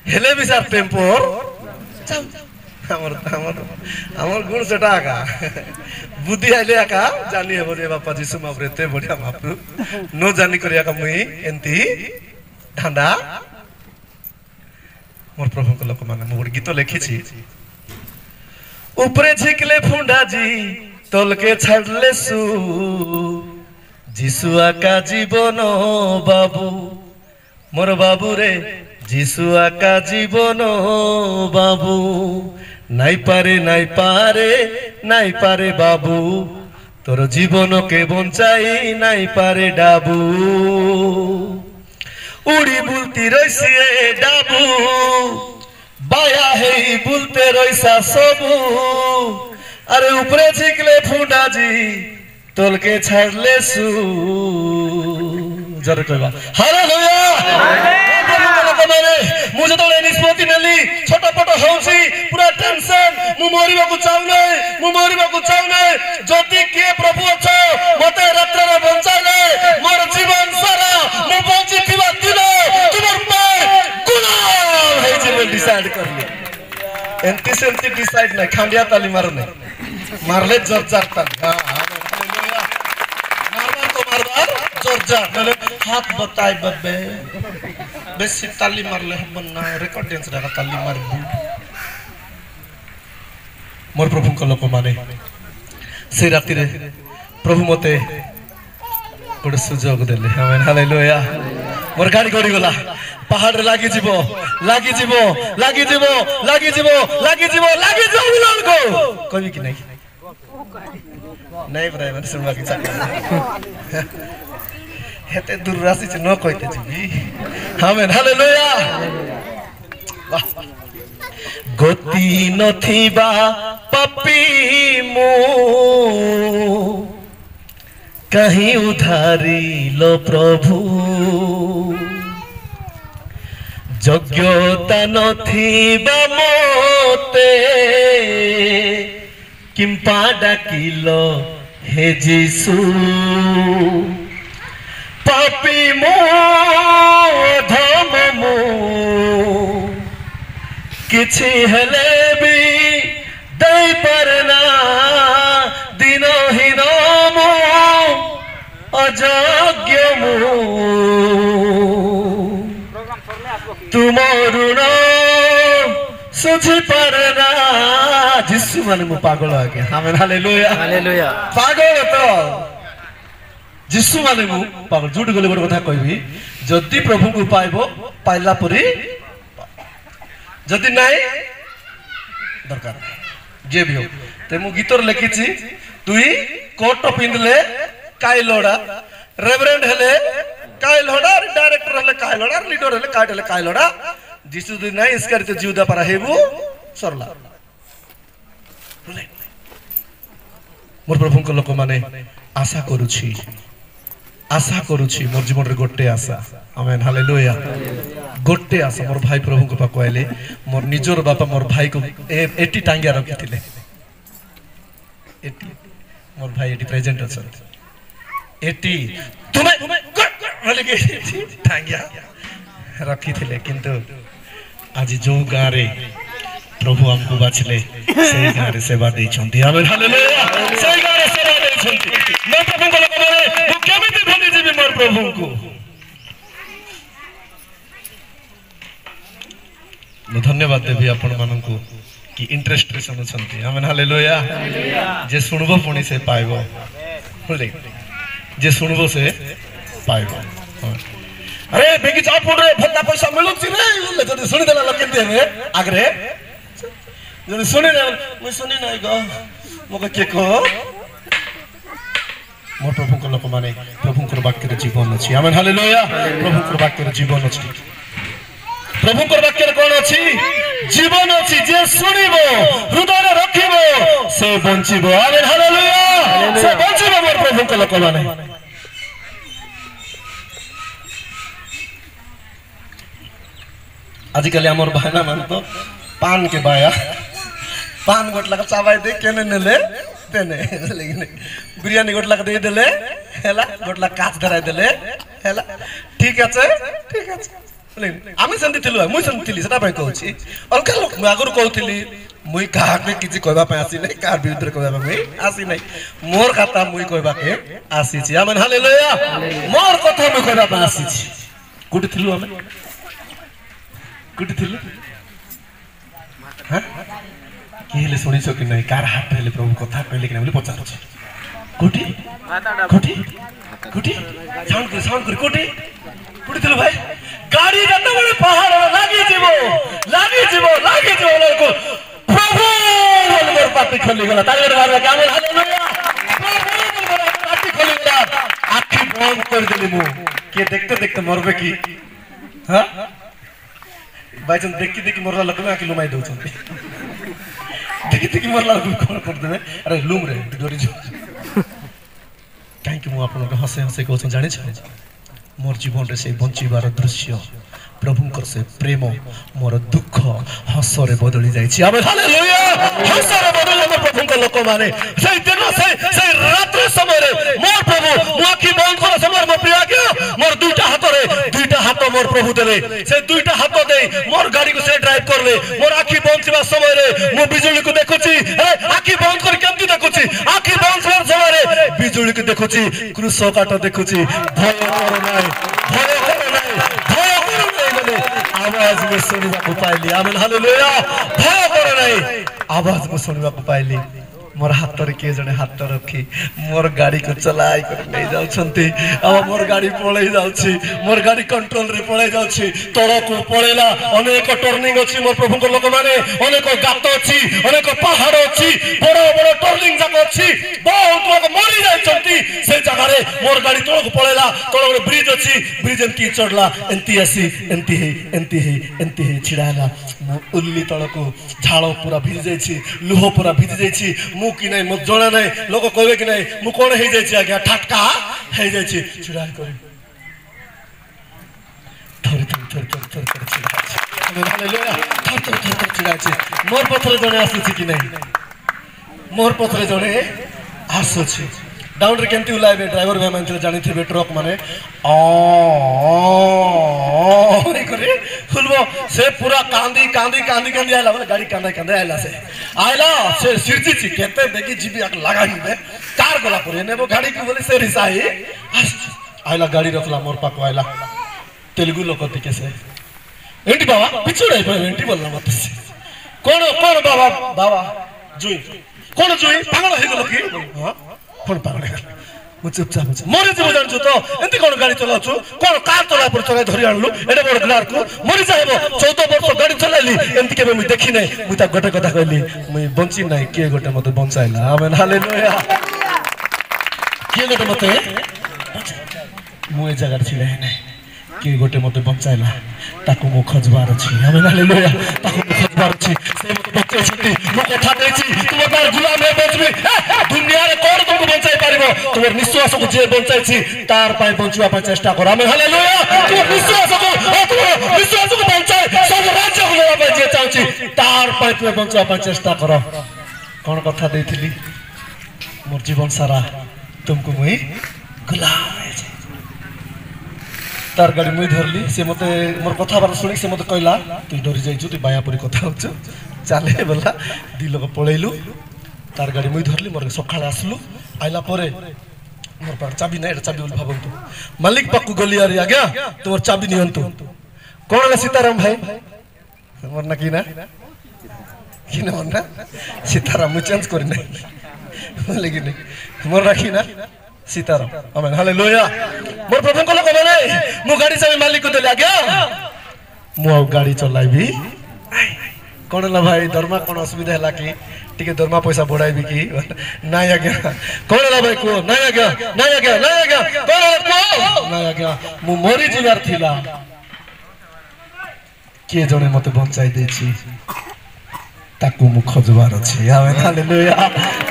हेले बिसार टेम्पोर हमर गुण सेटा आका बुद्धि आइले आका जानी हेबो रे बापा जिसु माब्रेते बढ़िया महाप्रभु न जानी करिया का मुई एंती ठांडा मोर प्रभु को लोक माने मोर गीत लिखी छी ऊपरे झिकले फुंडा जी तल के छाड़ले सु जिसु आका जीवन बाबू मोर बाबू रे जिसु आका जीवन बाबू नाई पारे बाबू तोर जीवन के बंचाई नाई पारे डाबू उड़ी बुलती रही डाबू बाया है बुलते रईसा सबू अरे ऊपरे झिकले फुंडा जी तोल के छाड़ले सु जरे कहबा हालेलुया मुझे तो निष्पत्ति नेली छोटा पट होउची पूरा मरवा को चाहू नहीं मु मरवा को चाहू नहीं जदि के प्रभु अछ मते रात्र रे बंचाले मोर जीवन सारा मु बंची थिबा दिन तुमर पर गुलाम हे जे डिसाइड करले एंती सेंती डिसाइड नहीं खांडिया ताली मारने मारले जोरदार ताली हां हालेलुया मारवा तो मारवा जोरदार हाथ बताई बब्बे बेसी ताली मारले हबना रेकॉर्ड डांस रा ताली मारबू मोर प्रभु को लोक माने से राति रे प्रभु मते गोटे सुजोग देले आमेन हालेलुया मोर गाड़ी गड़ी गला पहाड़ रे लागी जीवो लागी जीवो लागी जीवो लागी जीवो लागी जीवो लागी जीवो मिलन को कभी कि नहीं नहीं बराबर मैंने सुनवा की चाह हेते दूर राशि से न कहते जीवी आमेन हालेलुया गति नथिबा पपी मो कहीं उधारी लो प्रभु योग्यता नथिबा मोते किंपा डाकिलो हे जीसु पपी मो धम मो किछि हेले भी दई परना दिनहीन मो अयोग्य मो तुम ऋण सुझी परना जिसु माने मु पागल आ गया आमेन हालेलुया हालेलुया पागल तो जिसु माने मु पागल झूठ गले गोटे कथा कहबी जदि प्रभु को पाइबो पाइला परी जदि नहीं दरकार जे भी हो ते मु गीतर लिखिछि तुई कोट पिंदले काई लोड़ा रेवरेंड हेले काई लोड़ा डायरेक्टर हेले काई लोड़ा लीडर हेले काई लोड़ा जिसु दिन नहीं इसकर तो जीवदा पर हेबु सरला मोर प्रभु को लोक माने आशा करूछि मोर जीवन रे गोटे आशा आमेन हालेलुया गोटे आशा मोर भाई प्रभु को पा कहले मोर निजोर बापा मोर भाई को एटी टांगिया रखिथिले एटी मोर भाई एटी प्रेजेंट अछन एटी तुमे बोले के टांगिया रखिथिले किंतु आज जो गाँ रे प्रभु हमको बाछले से गाँ रे सेवा देई छंती आमेन हालेलुया से गाँ रे सेवा देई छंती मैं प्रभु को लोक माने मु केमिति भूली जीवी मोर प्रभु को मैं धन्यवाद देवी आपण माननकु कि इंटरेस्ट रे सुनुछंती आमेन हालेलुया जे सुनबो पुणी से पाइबो बोले जे सुनबो से पाइबो अरे बेगी जा पड़ रे भत्ता पैसा मिलुछि रे बोले जदी सुनि देला लोक केते रे आगरे जदी सुनि रे मैं सुनि नै गो मोके के को मोर प्रभु को लोक माने प्रभु को वाक्य रे जीवन अछि आमेन हालेलुया प्रभु को वाक्य रे जीवन अछि प्रभु को वाक्य कौन अच्छी जीवन अच्छी जे सुनिबो हृदय रखिबो से बंचिबो आमेन हालेलुया से बंचिबो मोर प्रभु को लोक माने आजिकल हमर भाईना मान तो पान के बाया पान गोटला का चाबाई दे केने नेले तेने लेकिन बिरयानी गोटला का दे देले हेला गोटला काच धराई देले हेला ठीक আছে आमी सेंती थिलु मुई सेंती थिली सेटा भाई कहउछि अलका लोक आगुर कहउथिली मुई काहा के किछि कहबा पे आसी नै कार विरुद्ध कहबा पे आसी नै मोर खाता मुई कहबा के आसी छि आमेन हालेलुया मोर कथा मुई कहबा पे आसी छि कुटी थिलु आमे कुटी थिलु हां केले सुनिसो कि नै कार हाथ हेले प्रभु कथा कहले कि नै बोली पचार छि कुटी कुटी कुटी साउंड कर कुटी कुटी थिलु भाई गाड़ी जाता बड़े पहाड़ लागी जीवो को प्रभु मोर पाटी खोली गला तारे बारे काम हालेलुया प्रभु मोर पाटी खोली गला आखी बंद कर देली मु के देखते देखते मरबे की हां बाइजन देखि मोरला लगमे आखी लुमाई दउ छथि देखि मोरला कोन कर देबे अरे लुम रे डोरी जो काहे कि मु आपन हसे हसे कहू जानि छ मोर जीवन रे से बंचीबार दृश्य प्रभुंकर से प्रेम मोर दुख हसरे बदली जाइछि आमेन हालेलुया हसरे बदल मोर प्रभुंकर लोक माने से दिन से रात्रि समय रे मोर प्रभु मुआखी बंद कर समय मोर प्रिय के मोर दुईटा हाथ मोर प्रभु देले से दुईटा हाथ दे मोर गाड़ी को से ड्राइव करले मोर आखी बंद छिबा समय रे मु बिजुली को देखुछि आखी बंद कर केमति देखुछि आखी बंद छिबा समय रे बिजुली को देखुछि क्रूस काट देखुछि भय कर नाही आवाज में सुनिबा को पाइली आमेन हालेलुया भय कर नाही आवाज में सुनिबा को पाइली मोर हाथ रे के जने हाथ रखी मोर गाड़ी को चलाई कर ले जाउ छंती अब मोर गाड़ी पळै जाउछि मोर गाड़ी कंट्रोल रे पळै जाउछि तोड़ को पळेला अनेक टर्निंग अछि मोर प्रभु को लोक माने अनेक गात अछि अनेक पहाड़ अछि बड़ बड़ टर्निंग जाक अछि बहुत लोग मरि जाय छंती से जगह रे मोर गाड़ी तोड़ को पळेला तोड़ रे ब्रिज अछि ब्रिज एंती चढ़ला एंती आसी एंती छिडाला उल्ली तळ को झाଳ पूरा भिज जायछि लुह पूरा भिज जायछि मु कि नहीं मत जणा नहीं लोग कहबे कि नहीं मु कोन हे जाय छी आज्ञा ठटका हे जाय छी छिड़ाई करे थर छिड़ाई छी हालेलुया थर छिड़ाई छी मोर पथरे जणे आसु छी कि नहीं मोर पथरे जणे आसु छी डाउन रे केंती उलाइबे ड्राइवर भाई मानते जानि थिबे ट्रक माने रे करे खुलबो से पूरा कांदी आइला बोले गाड़ी कांदा आइला से सिरजी छी केते देखि जीबी आक लगाई बे कार गला परे नेबो गाड़ी को बोले से रिसाई आइला गाड़ी रखला मोर पाको आइला तेलुगु लोक तिके से एंटी बाबा पिछुड़े एंटी बोलला मत कोन बाबा जुई कोन जुई पागल हे गेलो की हां कोन पागल हे मु चुपचाप मरि जीव जानछु तो एंती कोन गाड़ी चलाछु कोन कार चला पर चला धरि आनलु एडे बड़ ग्लार को मरि जायबो 14 वर्ष गाड़ी चलाइली एंती केबे मु देखि नै मु ता गोटे कथा कहली मु बंची नै के गोटे मते बंचाइला आमेन हालेलुया के गोटे मते मु ए जगह छिले नै के गोटे मते बंचाइला ताको मु खोजबार अछि आमेन हालेलुया ताको मु खोजबार अछि से मते बंचाइ छथि मु कथा देछि तुम तार गुलाम हे बचबी दुनिया रे कोन तुमको बंचाइ पारिबो तुमर विश्वास को जे बंचाइ छी तार पाए बंचुआ पाए चेष्टा कर आमेन हालेलुया तुम विश्वास को बंचाइ सब राज्य को लेवा पाए जे चाहछि तार पाए तुम बंचुआ पाए चेष्टा कर कोन कथा देथिली मोर जीवन सारा तुमको मुई गुलाम है तार गाड़ी मुई धरली से मते मोर कथा बार सुनी से मते कहला तू डरी जाइछु तू बाया परी कथा होछ चाले बोला दी लोग पळैलु तार गाड़ी मुई धरली मोर सखाळे आसलु आइला परे मोर पर चाबी नै चाबी बोल भाबंतु मालिक पाकु गली आरी आज्ञा तोर चाबी नियंतु कोन सीताराम भाई मोर ना की मोर ना सीताराम मु चेंज करि नै बोले कि मोर राखी ना सीताराम आमेन हालेलुया मोर प्रभु को लोक माने मु गाड़ी चाबी मालिक को देले आज्ञा मु गाड़ी चलाइबी कोन ला भाई दरमा कोन असुविधा हला कि टिके दरमा पैसा बढ़ाइबी कि नाय आज्ञा कोन ला भाई को नाय आज्ञा कोन को नाय आज्ञा मु मरि जिवार थिला के जने मते बंचाई देछि ताकू मु खोजबार अछि आमेन हालेलुया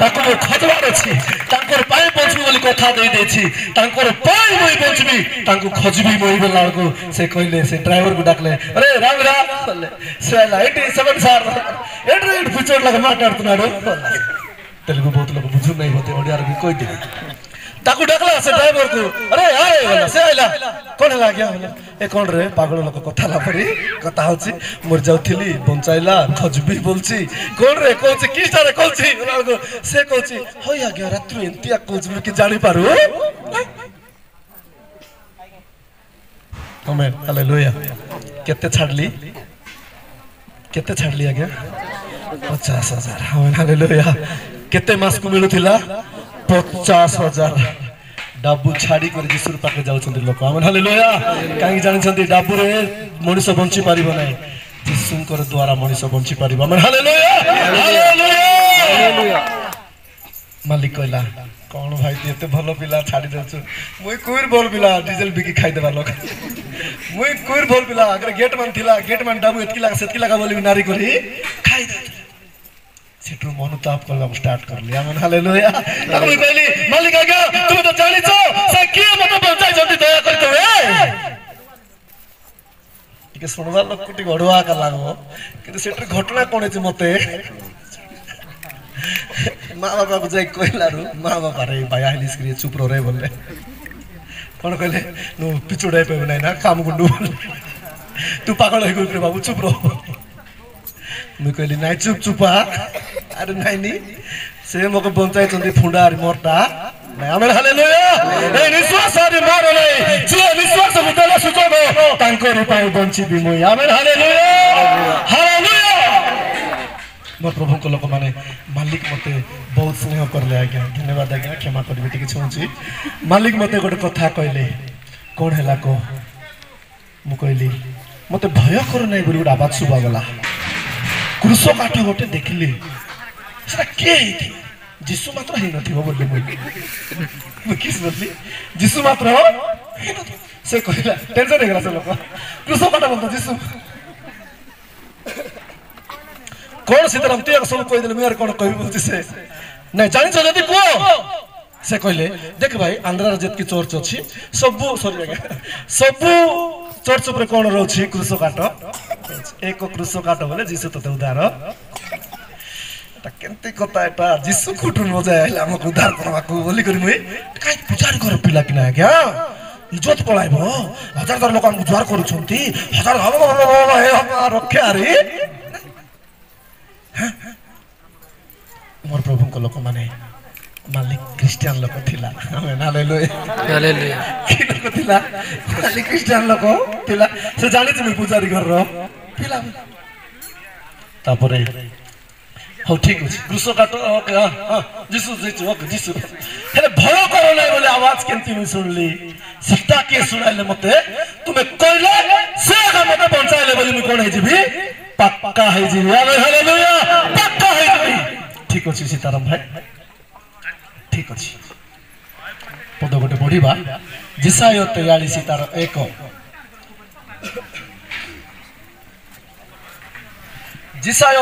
ताकू मु खोजबार अछि तांकर पाए पछू बोली कथा देई देछि तांकर पाए मोई बचबी तांको खोजबी मोई बेला को से कहले से ड्राइवर को डाकले अरे राम बोले से ला 87 सर एड्रेड फीचर लगा माटाडतुनाडो तेलुगु बहुत लोग बुझु नै होते ओडिया रे कोइ दे ताकू डाकला से ड्राइवर को अरे आए बोला से आइला कोन ला गया बोले ए कोन रे पागल लोक कथा ला परी कथा होछि मोर जाउथिली बंचाइला खोजबी बोलछि कोन रे कहछि की सारे कहछि बोला से कहछि होय आज्ञा रात्रि एंतिया खोजबी कि जानि पारु आमेन हालेलुया केते छाडली आज्ञा 50,000 आमेन हालेलुया केते मास को मिलुथिला 50,000 डाबू छाड़ी कर जिसुर पाके जाउछन्ती लोक आमेन हालेलुया काई जानिछन्ती डाबू रे मनुष्य बंची पारिबो नै जिसुंकर द्वारा मनुष्य बंची पारिबो आमेन हालेलुया हालेलुया मालिक कहला कोन भाई तू एते भलो पिला छाड़ी देछु मुई कुइर बोल पिला डीजल बिकी खाइ देबा लोक मुई कुइर बोल पिला अगर गेट मान डाबू एतकी लागा सेतकी लागा बोली नारी करी खाइ दे सेठु मनोताप करला स्टार्ट कर लिया आमेन हालेलुया ताकू कहली मालिक आज्ञा तुम तो जानि छो से के मते बंचाइ जल्दी दया कर तो टिके सुनवा लोक टी गड़ुआ का लागो किंतु सेटर घटना कोन है मते माँ बाबा को जाई कहलारू माँ बाबा रे बाया हिलिस करी चुप रे बोले कोन कहले नु पिचुड़ाई पे नै ना काम गुंडू तू पागल है कोई बाबू चुप रहो मैं कहली नाइ चुप चुपा अरे नाइ नी से मको बंचाई चंदी फुंडा अरे मोरटा मैं आमेन हालेलुया ए निश्वास आदि मारो नै जे निश्वास बुतला सुचो तांको रूपाय बंची भी মই आमेन हालेलुया हालेलुया मोर प्रभु को लोक माने मालिक मते बहुत स्नेह करले आज्ञा धन्यवाद आज्ञा क्षमा करबे टिके छुंची मालिक मते गोटे कथा कहले कोन हैला को मु कहली मते भय कर नै बोली गोटे आवाज सुबा गला क्रूस काठ गोटे देखली सेटा के हेथि जिसु मात्र ही नथिबो बोली मु किस बोली जिसु मात्र हो से कहला टेंशन हे गला से लोक क्रूस काठ बोलतो जिसु कोन सीताराम ते सब कहि देले मेर कोन कहबो से नै जानि छ जदी को से कहले देख भाई आंध्र राज्य की चर्च अछि सब सॉरी सब चर्च पर कोन रहछि क्रूस काठ एक क्रूस काठ बोले जिसु तते उद्धार ता केनते कथा एटा जिसु कुटु न जाय हमक उद्धार करबा को बोली करी मुई काई पुजारी कर पिला कि ना क्या इज्जत पळाइबो हजार हजार लोक उद्धार करूछंती हजार हे रखे आरे मोर प्रभु को लोक माने मालिक क्रिश्चियन लोक थिला आमेन हालेलुया हालेलुया की लोक थिला मालिक क्रिश्चियन लोक थिला से जानि छ पुजारी घर रो थिला तापरे हो ठीक अछि क्रूस काट ओके हां जिसु ओके जिसु हेले भय करो नै बोले आवाज केंती मुई सुनली सीता के सुनाइले मते तुमे कहले से का मते बंचाइले बोली मुई कोन हे जिबी पक्का है जी आमेन हालेलुया पक्का है जी ठीक अछि सीताराम भाई ठीक अछि पद गोटे पढिबा जिसाय 43 तार 1 जिसाय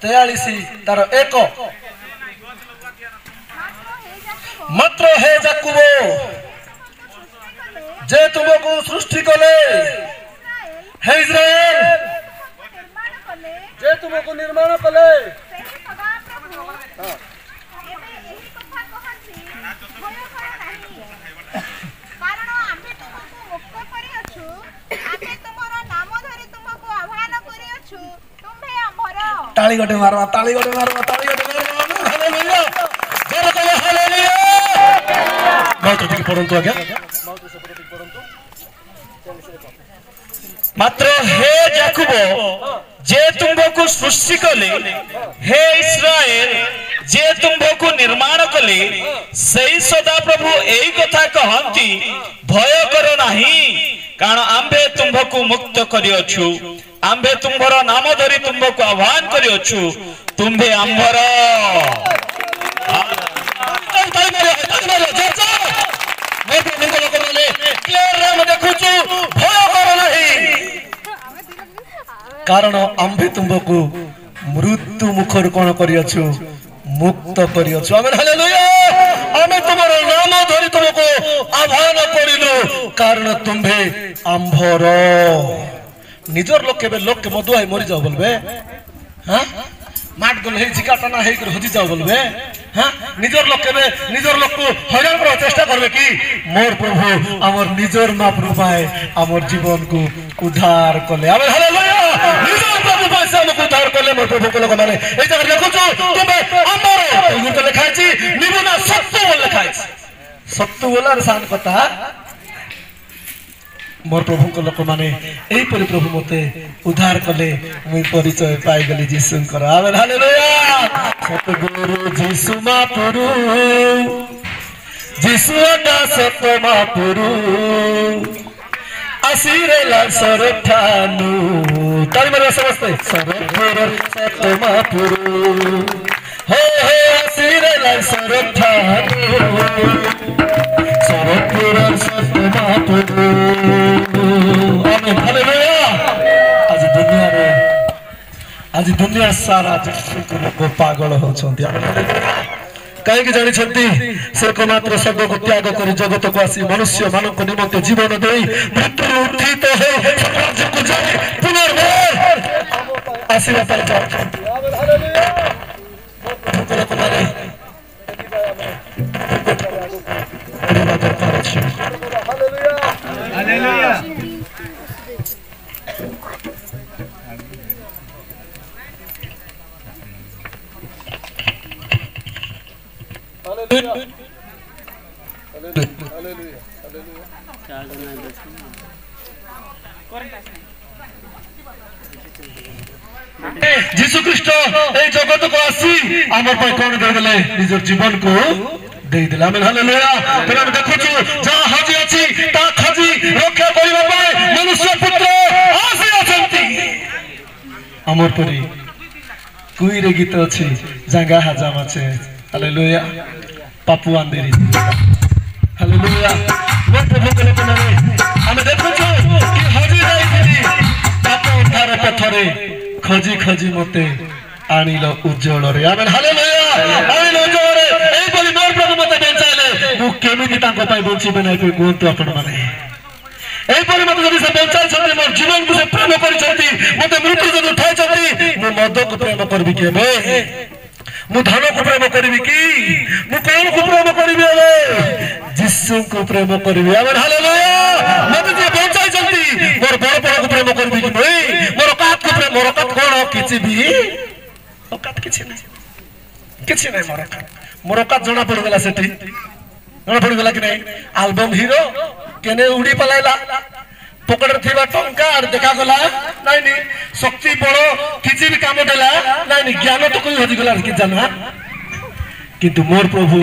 43 तार 1 मात्र हे याकूब जे तुमको सृष्टि कले हे इस्राएल जे तुमको निर्माण कले ताली गोटे मारवा ताली गोटे मारवा ताली गोटे मारवा हालेलुया जय कहे हालेलुया बहुत ठीक पढंतु आज्ञा बहुत से ठीक पढंतु मात्र हे याकूब जे तुमको सृष्टि कले हे इस्राएल जे तुमको निर्माण कले सही सदा प्रभु एई कथा कहंती भय करो नाही कारण आम्भे तुमको मुक्त करियोछु आम्भे तुम्भर नाम धरी तुमको आह्वान करियोछु तुम्भे आम्भर कारण आम्भे तुमको मृत्यु मुखर कोन करियोछु मुक्त करियोछु आमेन हालेलुया आमे तुमर नाम धरी तुमको आह्वान करिलु कारण तुम्भे आम्भर निजर लोक के लोक के मधुआई मरी जाओ बोलबे हां माट गल हे जिकाटना हे कर हजी जाओ बोलबे हां निजर लोक के निजर लोक को हैरान कर चेष्टा करबे कि मोर प्रभु हमर निजर माप रूपाए हमर जीवन को उद्धार करले आमेन हालेलुया निजर प्रभु पैसा हमको उद्धार करले मोर प्रभु को लोक माने ए जगह देखो तुमे हमर गुण के लिखा छी निबुना सत्य बोल लिखा छी सत्य बोला सान कथा मोर प्रभु को लोक माने एई परि प्रभु मते उद्धार कले मुई परिचय पाई गली जीशुंकर आमेन हालेलुया सतगुरु जीशु महाप्रभु जीशु का सत्य महाप्रभु आसीरे ला सरठानु ताली मारे समझते सरगुरु सत्य महाप्रभु हे हे आसीरे ला सरठानु सरगुरु सत्य महाप्रभु आमेन हालेलुया आज दुनिया सारा को पागल होछंती कहीं जानी से एकमात्र शब्द को त्याग कर जगत को आसी मनुष्य मानव निमंते जीवन दे मृत्यु उठित हो ଆସିବା ପାଇଁ ଚାହୁଁଛନ୍ତି ଲୋକମାନେ ଦରକାର ଅଛି। जीशु ख्रीष्ट ए जगत को आसी आमर पर कौन देले निज जीवन को दे दिला। Amen hallelujah. फिर हम देखुछु जहाँ हजी अछि ता खजी रक्षा करिबा पाए मनुष्य पुत्र आसी अछंती आमर परी कुई रे गीत अछि जंगा हाजा माछे। हालेलुया। पापु आंदेरी हालेलुया। मोर प्रभु के लोक माने हम देखुछु कि हजी जाईथिली पाप उद्धार पथरे खजी खजी मते आनिल उज्जवल रे। Amen hallelujah. आनिल उज्जवल रे एई बोली मोर प्रभु मते बचाइले मु केमिति तांको पाई बंचिबे नै कोइ कोंतु आपण माने एई बोली मते जदि से बचाइ छथि मोर जीवन को से प्रेम करि छथि मते मृत्यु जदि उठाइ छथि मु मद को प्रेम करबि केबे मु धन को प्रेम करबि की मु कोन को प्रेम करबि एबे यीशु को प्रेम करबि। Amen hallelujah. मते जे बचाइ छथि मोर बड़ बड़ को प्रेम करबि कि नै मोर कात को प्रेम मोर कात कोन किछि भी औकात किछि नै मोर औकात जना पड़ गला सेठी जना पड़ गला कि नै एल्बम हीरो केने उडी पलाइला पकड़ थिबा टंका और देखा गला नै नि शक्ति बड़ो किछि भी काम देला नै नि ज्ञान तो कोई होजी गला कि जाना किंतु मोर प्रभु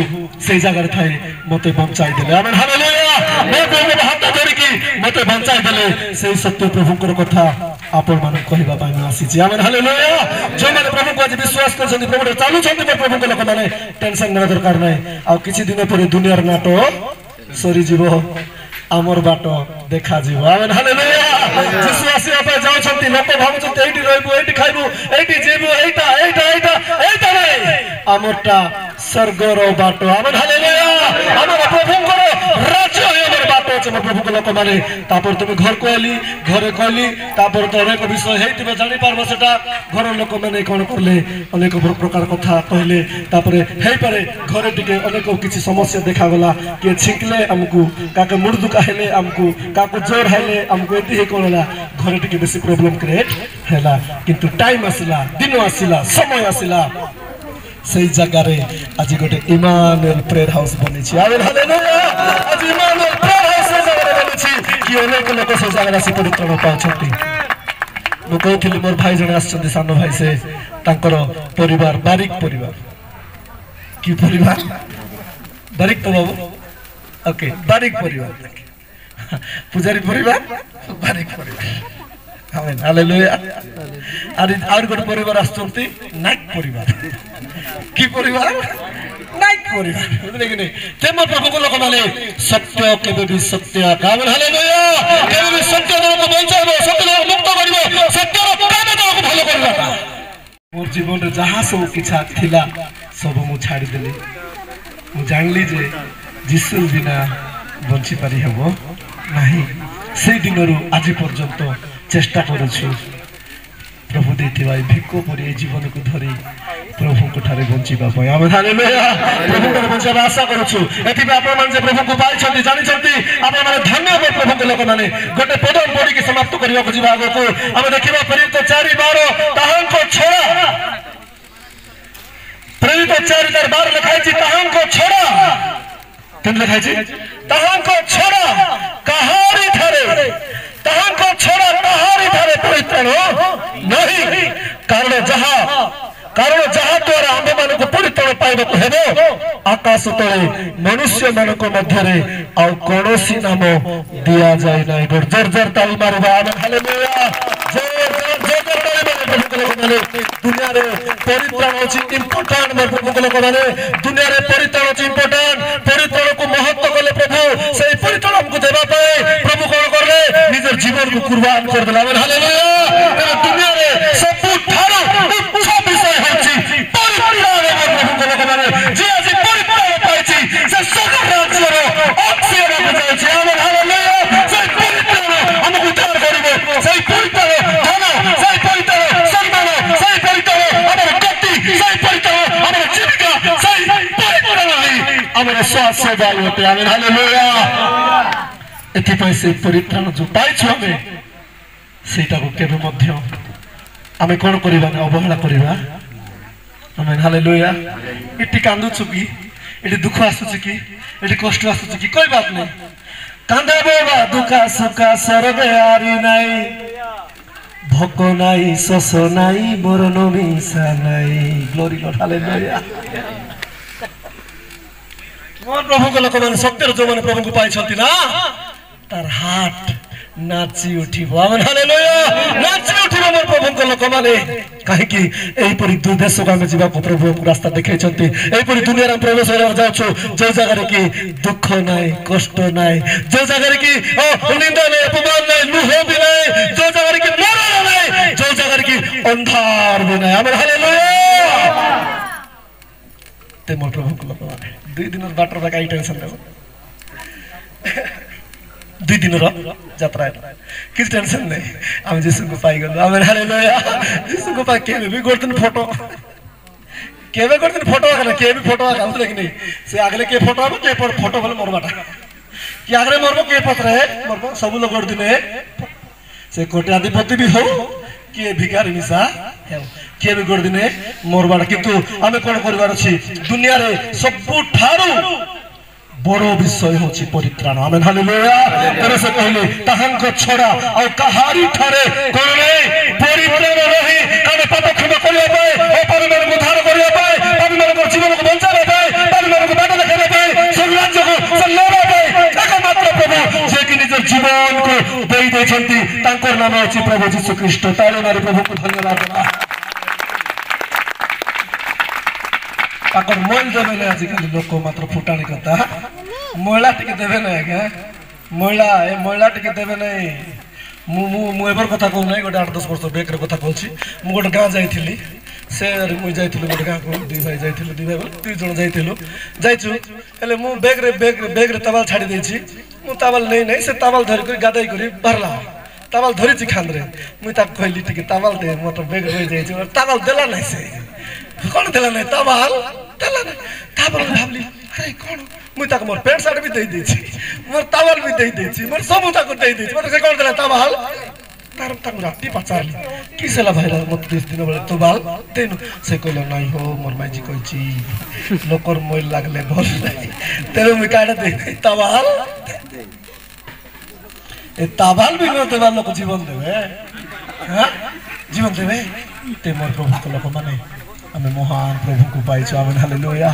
से जगह थाए मते बंचाई देले। Amen hallelujah. मोर प्रभु हाथ धरि कि मते बंचाई देले से सत्य प्रभु को कथा आपण माने कहबा पाइ आसी छी। Amen hallelujah. जो माने प्रभु को आज विश्वास करछन प्रभु चालू छन प्रभु को लोक माने टेंशन न दरकार नै आ किछि दिन पर दुनियार नाटो सरी जीवो आमर बाटो देखा जीव। Amen hallelujah. यीशु आसीबा पाइ जाउ छथि लोक भाबु छथि एठी रहबु एठी खाइबु एठी जीवु एटा नै आमरटा स्वर्गर बाटो। Amen hallelujah. हमर प्रभु को राज्य हमर बाटो छ प्रभु को लोक माने तापर तुम घर को आली घरे कहली तापर तो अनेक विषय हेतिबे जानि पारबो सेटा घर लोक माने कोन करले अनेक प्रकार कथा कहले तापरे हेई पारे घरे टिके अनेक किछि समस्या देखा गला के छिकले हमकु काके मुड़ दुका हेले हमकु काको जोर हेले हमकु एति हे कोनला घरे टिके बेसी प्रॉब्लम क्रिएट हैला किंतु टाइम आसिला दिन आसिला समय आसिला सही जगह रे आज गोटे इमानुएल प्रेयर हाउस बनी छी। Amen hallelujah. आज इमानुएल प्रेयर हाउस जगह बनी छी कि अनेक लोक से जगह से पवित्र पाउछथि। मु कहथिली मोर भाई जने आछथि सानो भाई से तांकर परिवार बारिक परिवार की परिवार बारिक तो बाबू ओके बारिक परिवार पुजारी परिवार बारिक परिवार। Amen hallelujah. और गोटे परिवार आछथि नाइक परिवार की परिवार नाइक परिवार बुझले कि नहीं ते मोर प्रभु को लोक माने सत्य केबे भी सत्य। Amen hallelujah. केबे भी सत्य को बंचाइबो सत्य को मुक्त करिबो सत्य रो काम को भलो करबा। मोर जीवन रे जहां सब किछा थिला सब मु छाड़ी देली मु जानली जे यीशु बिना बंची पारी हबो नाही से दिनरु आज पर्यंत चेष्टा करूछु प्रभु देथिबा भिक्को परि जीवन को धरी प्रभु को ठारे बंचिबा पय। Amen hallelujah. प्रभु को बंचिबा आशा करूछु एथि आपण मान जे प्रभु को पाइ छथि जानि छथि आपण माने धन्यवाद प्रभु के लोक माने गोटे पदम पढि के समाप्त करिया को जीवा आगो को हम देखिबा प्रेरित 4:12 ताहां को छोड़ा प्रेरित 4:12 लिखाइ छी ताहां को छोड़ा केन लिखाइ छी ताहां को छोड़ा कहारी थारे ताहां को छोड़ा कहारी थारे परित्राण नहीं कारण जहाँ द्वारा आम मान को परित्राण पाइबा हेबो आकाश तले मनुष्य मान मध्य आउ कौनसी नाम दिया जाए ना। जोर जोर ताली मारबा। Amen hallelujah. जोर जोर ताली मारे दुनिया रे परित्राण अछि इंपोर्टेंट मोर प्रभु को लोक माने दुनिया रे परित्राण अछि इंपोर्टेंट परित्राण को महत्व कले प्रभु से परित्राण हमको देबा पाए प्रभु कोन करले निजर जीवन को कुर्बान कर देला। Amen hallelujah. दुनिया रे सब ठारो उच्च विषय होछि परित्राण मोर प्रभु को लोक माने जे आज परित्राण पाइछि से सगर राज्य रो अक्षर को जाय छै। Amen hallelujah. से परित्राण हमको उद्धार करिवो से परित्राण धन से परित्राण सम्मान आमर श्वास वायु अटे आमेन हालेलुया एथिपाई से परित्राण जो पाइछु आमे सेटा को केबे मध्य आमे कोन करिबा ना अवहेला करिबा आमेन हालेलुया इति कांदु चुकी इति दुख आसुची की इति कष्ट आसुची की कोई बात नहीं कांदे बाबा दुखा सुखा स्वर्ग आरी नाई भोक नाई शोष नाई मरण मिशा नाई ग्लोरी लॉर्ड हालेलुया मोर प्रभु को लोक माने सत्यर जो माने प्रभु को पाई छथि ना तार हाथ नाची उठिबो आमेन हालेलुया नाची उठिबो मोर प्रभु को लोक माने काहे कि एही परि दु देश को हम जीवा को प्रभु को रास्ता देखाइ छथि एही परि दुनिया रे प्रवेश होय जाउछु जे जगह रे कि दुख नाई कष्ट नाई जे जगह रे कि निंदा नाई अपमान नाई लुह भी नाई जे जगह रे कि मरण नाई जे जगह रे कि अंधार भी नाई आमेन हालेलुया ते मोर प्रभु को लोक माने 2 दिन बाटर बा काई टेंशन नै 2 दिन यात्रा किस टेंशन नहीं हम जीसु को पाई गलो आमेन हालेलुया जीसु को पाई केबे भी गोरतन फोटो आगले केबे फोटो आगा उतले कि नहीं से आगले के फोटो आबो के पर फोटो भले मोरबाटा कि आगले मोरबो के पत्रे मोरबो सब लोग गोर दिने से कोटे अधिपति भी हो कि भिखारी मिसा हे के भी गोर दिने मोरबाटा किंतु आमे कोन करबार अछि दुनिया रे सबु ठारू बड़ो विषय होची परित्राण आमेन हालेलुया तेरे से कहले ताहांक छोड़ा और कहारी ठारे कोन नै परित्राण रही काने पाप क्षमा करिया पाए ओ परिवार को उद्धार करिया पाए परिवार को जीवन को बंचावा पाए परिवार को बाटा देखावा पाए सब राज्य को सल्लावा पाए एकमात्र प्रभु जे कि निज जीवन को देई दे छंती तांकर नाम अछि प्रभु यीशु ख्रीष्ट तारे मारे प्रभु को धन्यवाद देबा ताकर मोल देबे नै आजिकल लोक मात्र फुटाणी करता महिला टिके देबे नै आज्ञा महिला टिके देबे नै मु एबर कथा कहू नै गोटे 8-10 वर्ष बेक रे कथा कहूची मु गोटे गां जाइथिली से मु जाइथिलु गोटे गां को दुई भाई जाइथिलु दुई भाई दुई जण जाइथिलु जाइछु हेले मु बेक रे तबाल छाडी देछि मु तबाल नै से तबाल धरि कर गादाई करी भरला तबाल धरि छि खांद्रे मु ता कहली टिके तबाल दे मु तो बेक रे जाइछु तबाल देला नै से कोन देला नै तबाल देला नै तबाल भाबली अरे कोन मु ताक मोर पेंट शर्ट भी दे देछि मोर तबाल भी दे देछि मोर सब ताक दे देछि मते से कोन देला तबाल तार ताक राती पचारली किसेला भाइरा मत 10 दिन बेले तबाल देनु से कहले नै हो मोर माइजी कहछि लोकर मोइल लागले भल नै तेरे मु काडा दे तबाल ए तबाल भी न देबा लोक जीवन देबे हां जीवन देबे ते मोर प्रभु को लोक माने आमे महान प्रभु को पाइछु आमेन हालेलुया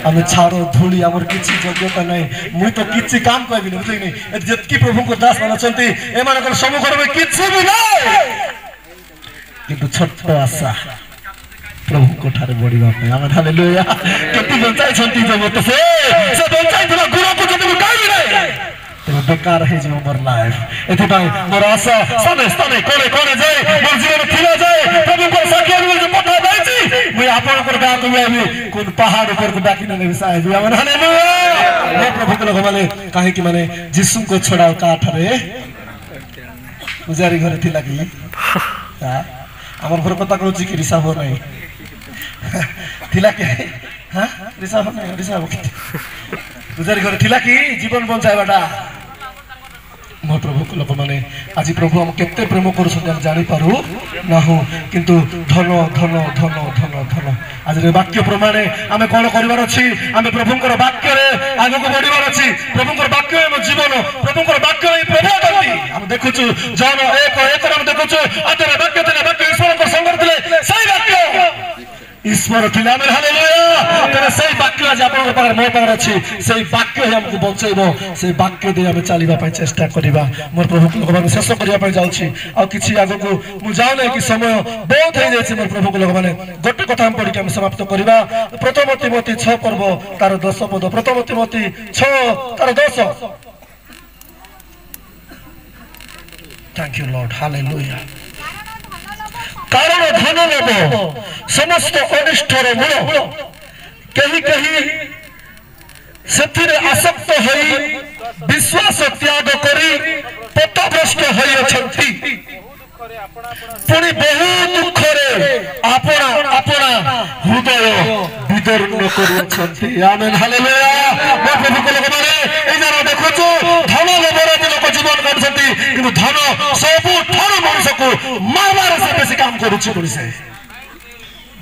आमे छाड़ो धूली हमर किछि योग्यता नै मुई तो किछि काम करबी नै बुझै नै जतकी प्रभु को दास माने छथि ए मानकर सम्मुख रे किछि भी नै किंतु छोट आशा प्रभु को ठारे बढिबा पे आमेन हालेलुया केति बंचाइ छथि जे मत से बंचाइ दिला गुरु को जति काई नै तो बेकार है जो मोर लाइफ एथि भाई मोर आशा सने सने कोने कोने जाय मोर जीवन खिला जाय प्रभु को साकिया में जो पठा जायछि मुई आपन कर गां को आबी कोन पहाड़ ऊपर को बाकी नै विसाय जी आमेन हालेलुया हे प्रभु को लोग माने काहे कि माने यीशु को छोड़ा काठरे पुजारी घर थिला कि हां हमर घर कथा कहूची कि रिसा हो नै थिला कि हां रिसा हो पुजारी घर थिला कि जीवन बंचाइबाटा मो प्रभु को लोक माने आज प्रभु हम केते प्रेम करछन हम जानि पारु ना हो किंतु धन धन धन धन धन आज रे वाक्य प्रमाणे हमें कोन करिवार अछि हमें प्रभुकर वाक्य रे आगु को बढ़िवार अछि प्रभुकर वाक्य हम जीवन प्रभुकर वाक्य ही प्रभु करती हम देखुछु जन एक हम देखुछु अतरे वाक्य तले वाक्य ईश्वर को संगर दिले सही वाक्य ईश्वर थिला आमेन हालेलुया तेरे सही वाक्य आज आपन पाखर मो पाखर अछि सही वाक्य हमको बंचैबो सही वाक्य दे हम चलीबा पय चेष्टा करिबा मोर प्रभु को लोक शेष करिया पय जाउछि आ किछि आगु को मु जाउ नै कि समय बहुत हो जायछि मोर प्रभु को लोक माने गोटे कथा हम पढि के हम समाप्त करिबा प्रथम तिमोथी 6 पर्व तार 10 पद प्रथम तिमोथी 6 तार 10 थैंक यू लॉर्ड हालेलुया कारण धन लोभ समस्त अनिष्टर मूल कहीं कहीं से आसक्त होई विश्वास त्याग करी पथभ्रष्ट होई अछंती पुणी बहु दुखरे अपना अपना हृदय विदर्न करू अछंती आमेन हालेलुया ମୋ ପ୍ରଭୁଙ୍କ ଲୋକମାନେ ଏଇ ଯାହା ଦେଖୁଛୁ ଧନ ଲୋଭରେ ଲୋକ ଜୀବନ କାଟୁଛନ୍ତି କିନ୍ତୁ ଧନ ସବୁଠାରୁ ମଣିଷକୁ ମାରବାରେ ସେ ବେଶୀ କାମ କରୁଛି ଓଡ଼ିଶାରେ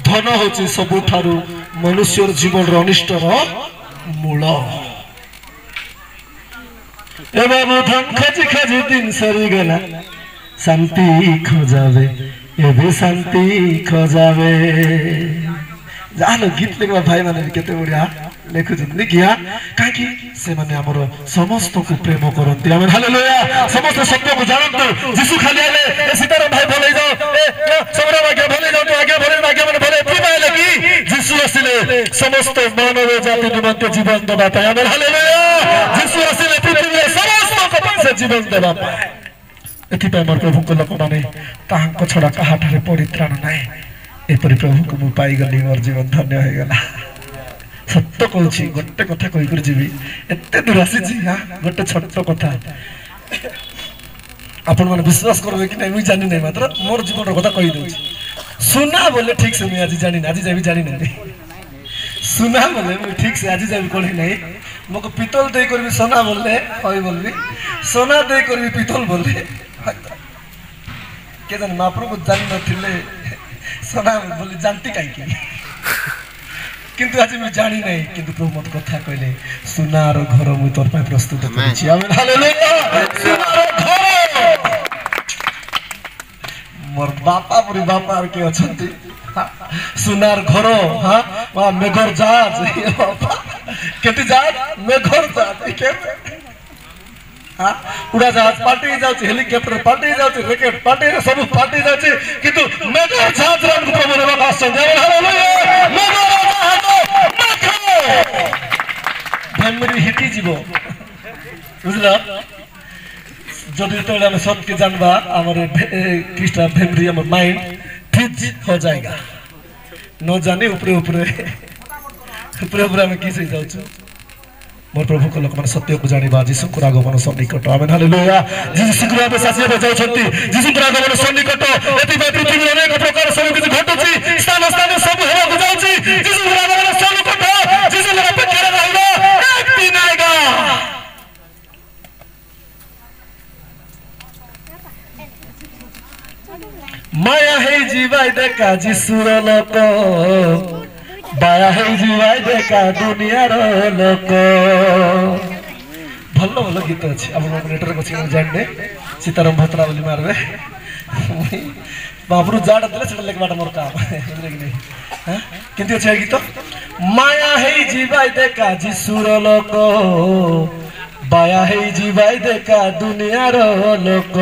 ଧନ ହଉଛି ସବୁଠାରୁ ମନୁଷ୍ୟର ଜୀବନର ଅନିଷ୍ଟର ମୂଳ ଏବେ ମୁଁ ଧନ ଖୋଜି ଖୋଜି ଦିନ ସରିଗଲା ଶାନ୍ତି ଖୋଜାବେ ଏବେ ଶାନ୍ତି ଖୋଜାବେ ଯାହାହେଲେ ଗୀତ ଲେଖିବା ଭାଇମାନେ ବି କେତେ ବଢିଆ ଲେଖୁଛନ୍ତି କି କାହିଁକି ସେମାନେ ଆମର ସମସ୍ତଙ୍କୁ ପ୍ରେମ କରନ୍ତି ଆମେ ହାଲେଲୁୟା ସମସ୍ତେ ସତ୍ୟକୁ ଜାଣନ୍ତୁ ଯୀଶୁ ଖାଲି ହେଲେ ଏ ସୀତାରାମ ଭାଇ ଭଲ ହେଇଯାଉ ସମରାମ ଆଜ୍ଞା ଭଲ ହେଇଯାଉ ଆଜ୍ଞା ଭଲ ଆଜ୍ଞା ମାନେ ଭଲ ଏଥିପାଇଁ ହେଲେ କି ଯୀଶୁ ଆସିଲେ ସମସ୍ତ ମାନବ ଜାତି ନିମନ୍ତେ ଜୀବନ ଦେବା ପାଇଁ ଆମେ ହାଲେଲୁୟା ଯୀଶୁ ଆସିଲେ ପୃଥିବୀରେ ସମସ୍ତଙ୍କ ପାଇଁ ସେ ଜୀବନ ଦେବା ପାଇଁ ଏଥିପାଇଁ ମୋର ପ୍ରଭୁଙ୍କ ଲୋକମାନେ ତାହାଙ୍କ ଛଡ଼ା କାହାଠାରେ ପରିତ୍ରାଣ ନାହିଁ ଏପରି ପ୍ରଭୁଙ୍କୁ ମୁଁ ପାଇଗଲି ମୋର ଜୀବନ ଧନ୍ୟ ହେଇଗଲା ସତ୍ୟ କହୁଛି ଗୋଟେ କଥା କହିକରି ଯିବି ଏତେ ଦୂର ଆସିଛି ଗୋଟେ ଛୋଟ କଥା ଆପଣମାନେ ବିଶ୍ୱାସ କରିବେ କି ନାହିଁ ମୁଁ ଜାଣି ନାହିଁ ମାତ୍ର ମୋର ଜୀବନର କଥା କହିଦେଉଛି ସୁନା ବୋଲେ ଠିକ ସେ ମୁଁ ଆଜି ଜାଣିନି ଆଜି ଯାଇ ଜାଣିନାହିଁ ସୁନା ବୋଲେ ମୁଁ ଠିକ ସେ ଆଜି ଯାଇ କହି ନାହିଁ মোক ପିତଲ ଦେଇ କରିବି সোনা বললে হয় বলবি সোনা দেই করবি পিতল বললে কে জানে মহাপ্রভু জানি নথিলে সোনা বলি জানতি কাইকি কিন্তু আজ আমি জানি নাই কিন্তু প্রভু মত কথা কইলে সোনার ঘর মুই তোর পাই প্রস্তুত করেছি আমেন হালেলুয়া সোনার ঘর মোর বাপা পুরি বাপা আর কি অছন্তি সোনার ঘর হ্যাঁ বা মেঘর জাহাজ বাপা কেতে জাহাজ মেঘর জাহাজ কেতে হ্যাঁ উড়া জাহাজ পাল্টি যাচ্ছে হেলিকপ্টার পাল্টি যাচ্ছে রকেট পাল্টি সব পাল্টি যাচ্ছে কিন্তু মেঘর জাহাজ রাম প্রভু রে বাবা আসছে হালেলুয়া মেঘর জাহাজ দেখো ভেমরি হিটি জীব বুঝলা যদি তোলে আমি সবকে জানবা আমার খ্রিস্টান ভেমরি আমার মাইন্ড फिज हो जाएगा न जाने ऊपर ऊपर हमें किसे जाउछु मोर प्रभु को लोक मन सत्य को जानिबा जीसु को आगमन सन्निकट आमेन हालेलुया जीसु को आबे सासिया बजाउ छथि जीसु को आगमन सन्निकट एति पृथ्वी अनेक प्रकार सब किछ घटुछि स्थान स्थान सब हेरा बुझाउछि जीसु को आगमन सन्निकट जीसु लगा पेकर रहलो एक दिन आएगा माया है जीवाई देखा जीसुर लोक बाया है जीवाई देखा दुनियार लोक भल भल गीत अच्छे आप नेटवर्क अच्छी जानने सीताराम भतरा बोली मारबे बाबरू जाड़ देले सेटा लेखबाट मोर काम बुझले कि नहीं हां किंतु अच्छे गीत माया है जीवाई देखा जीसुर लोक बाया है जीवाई देखा दुनियार लोक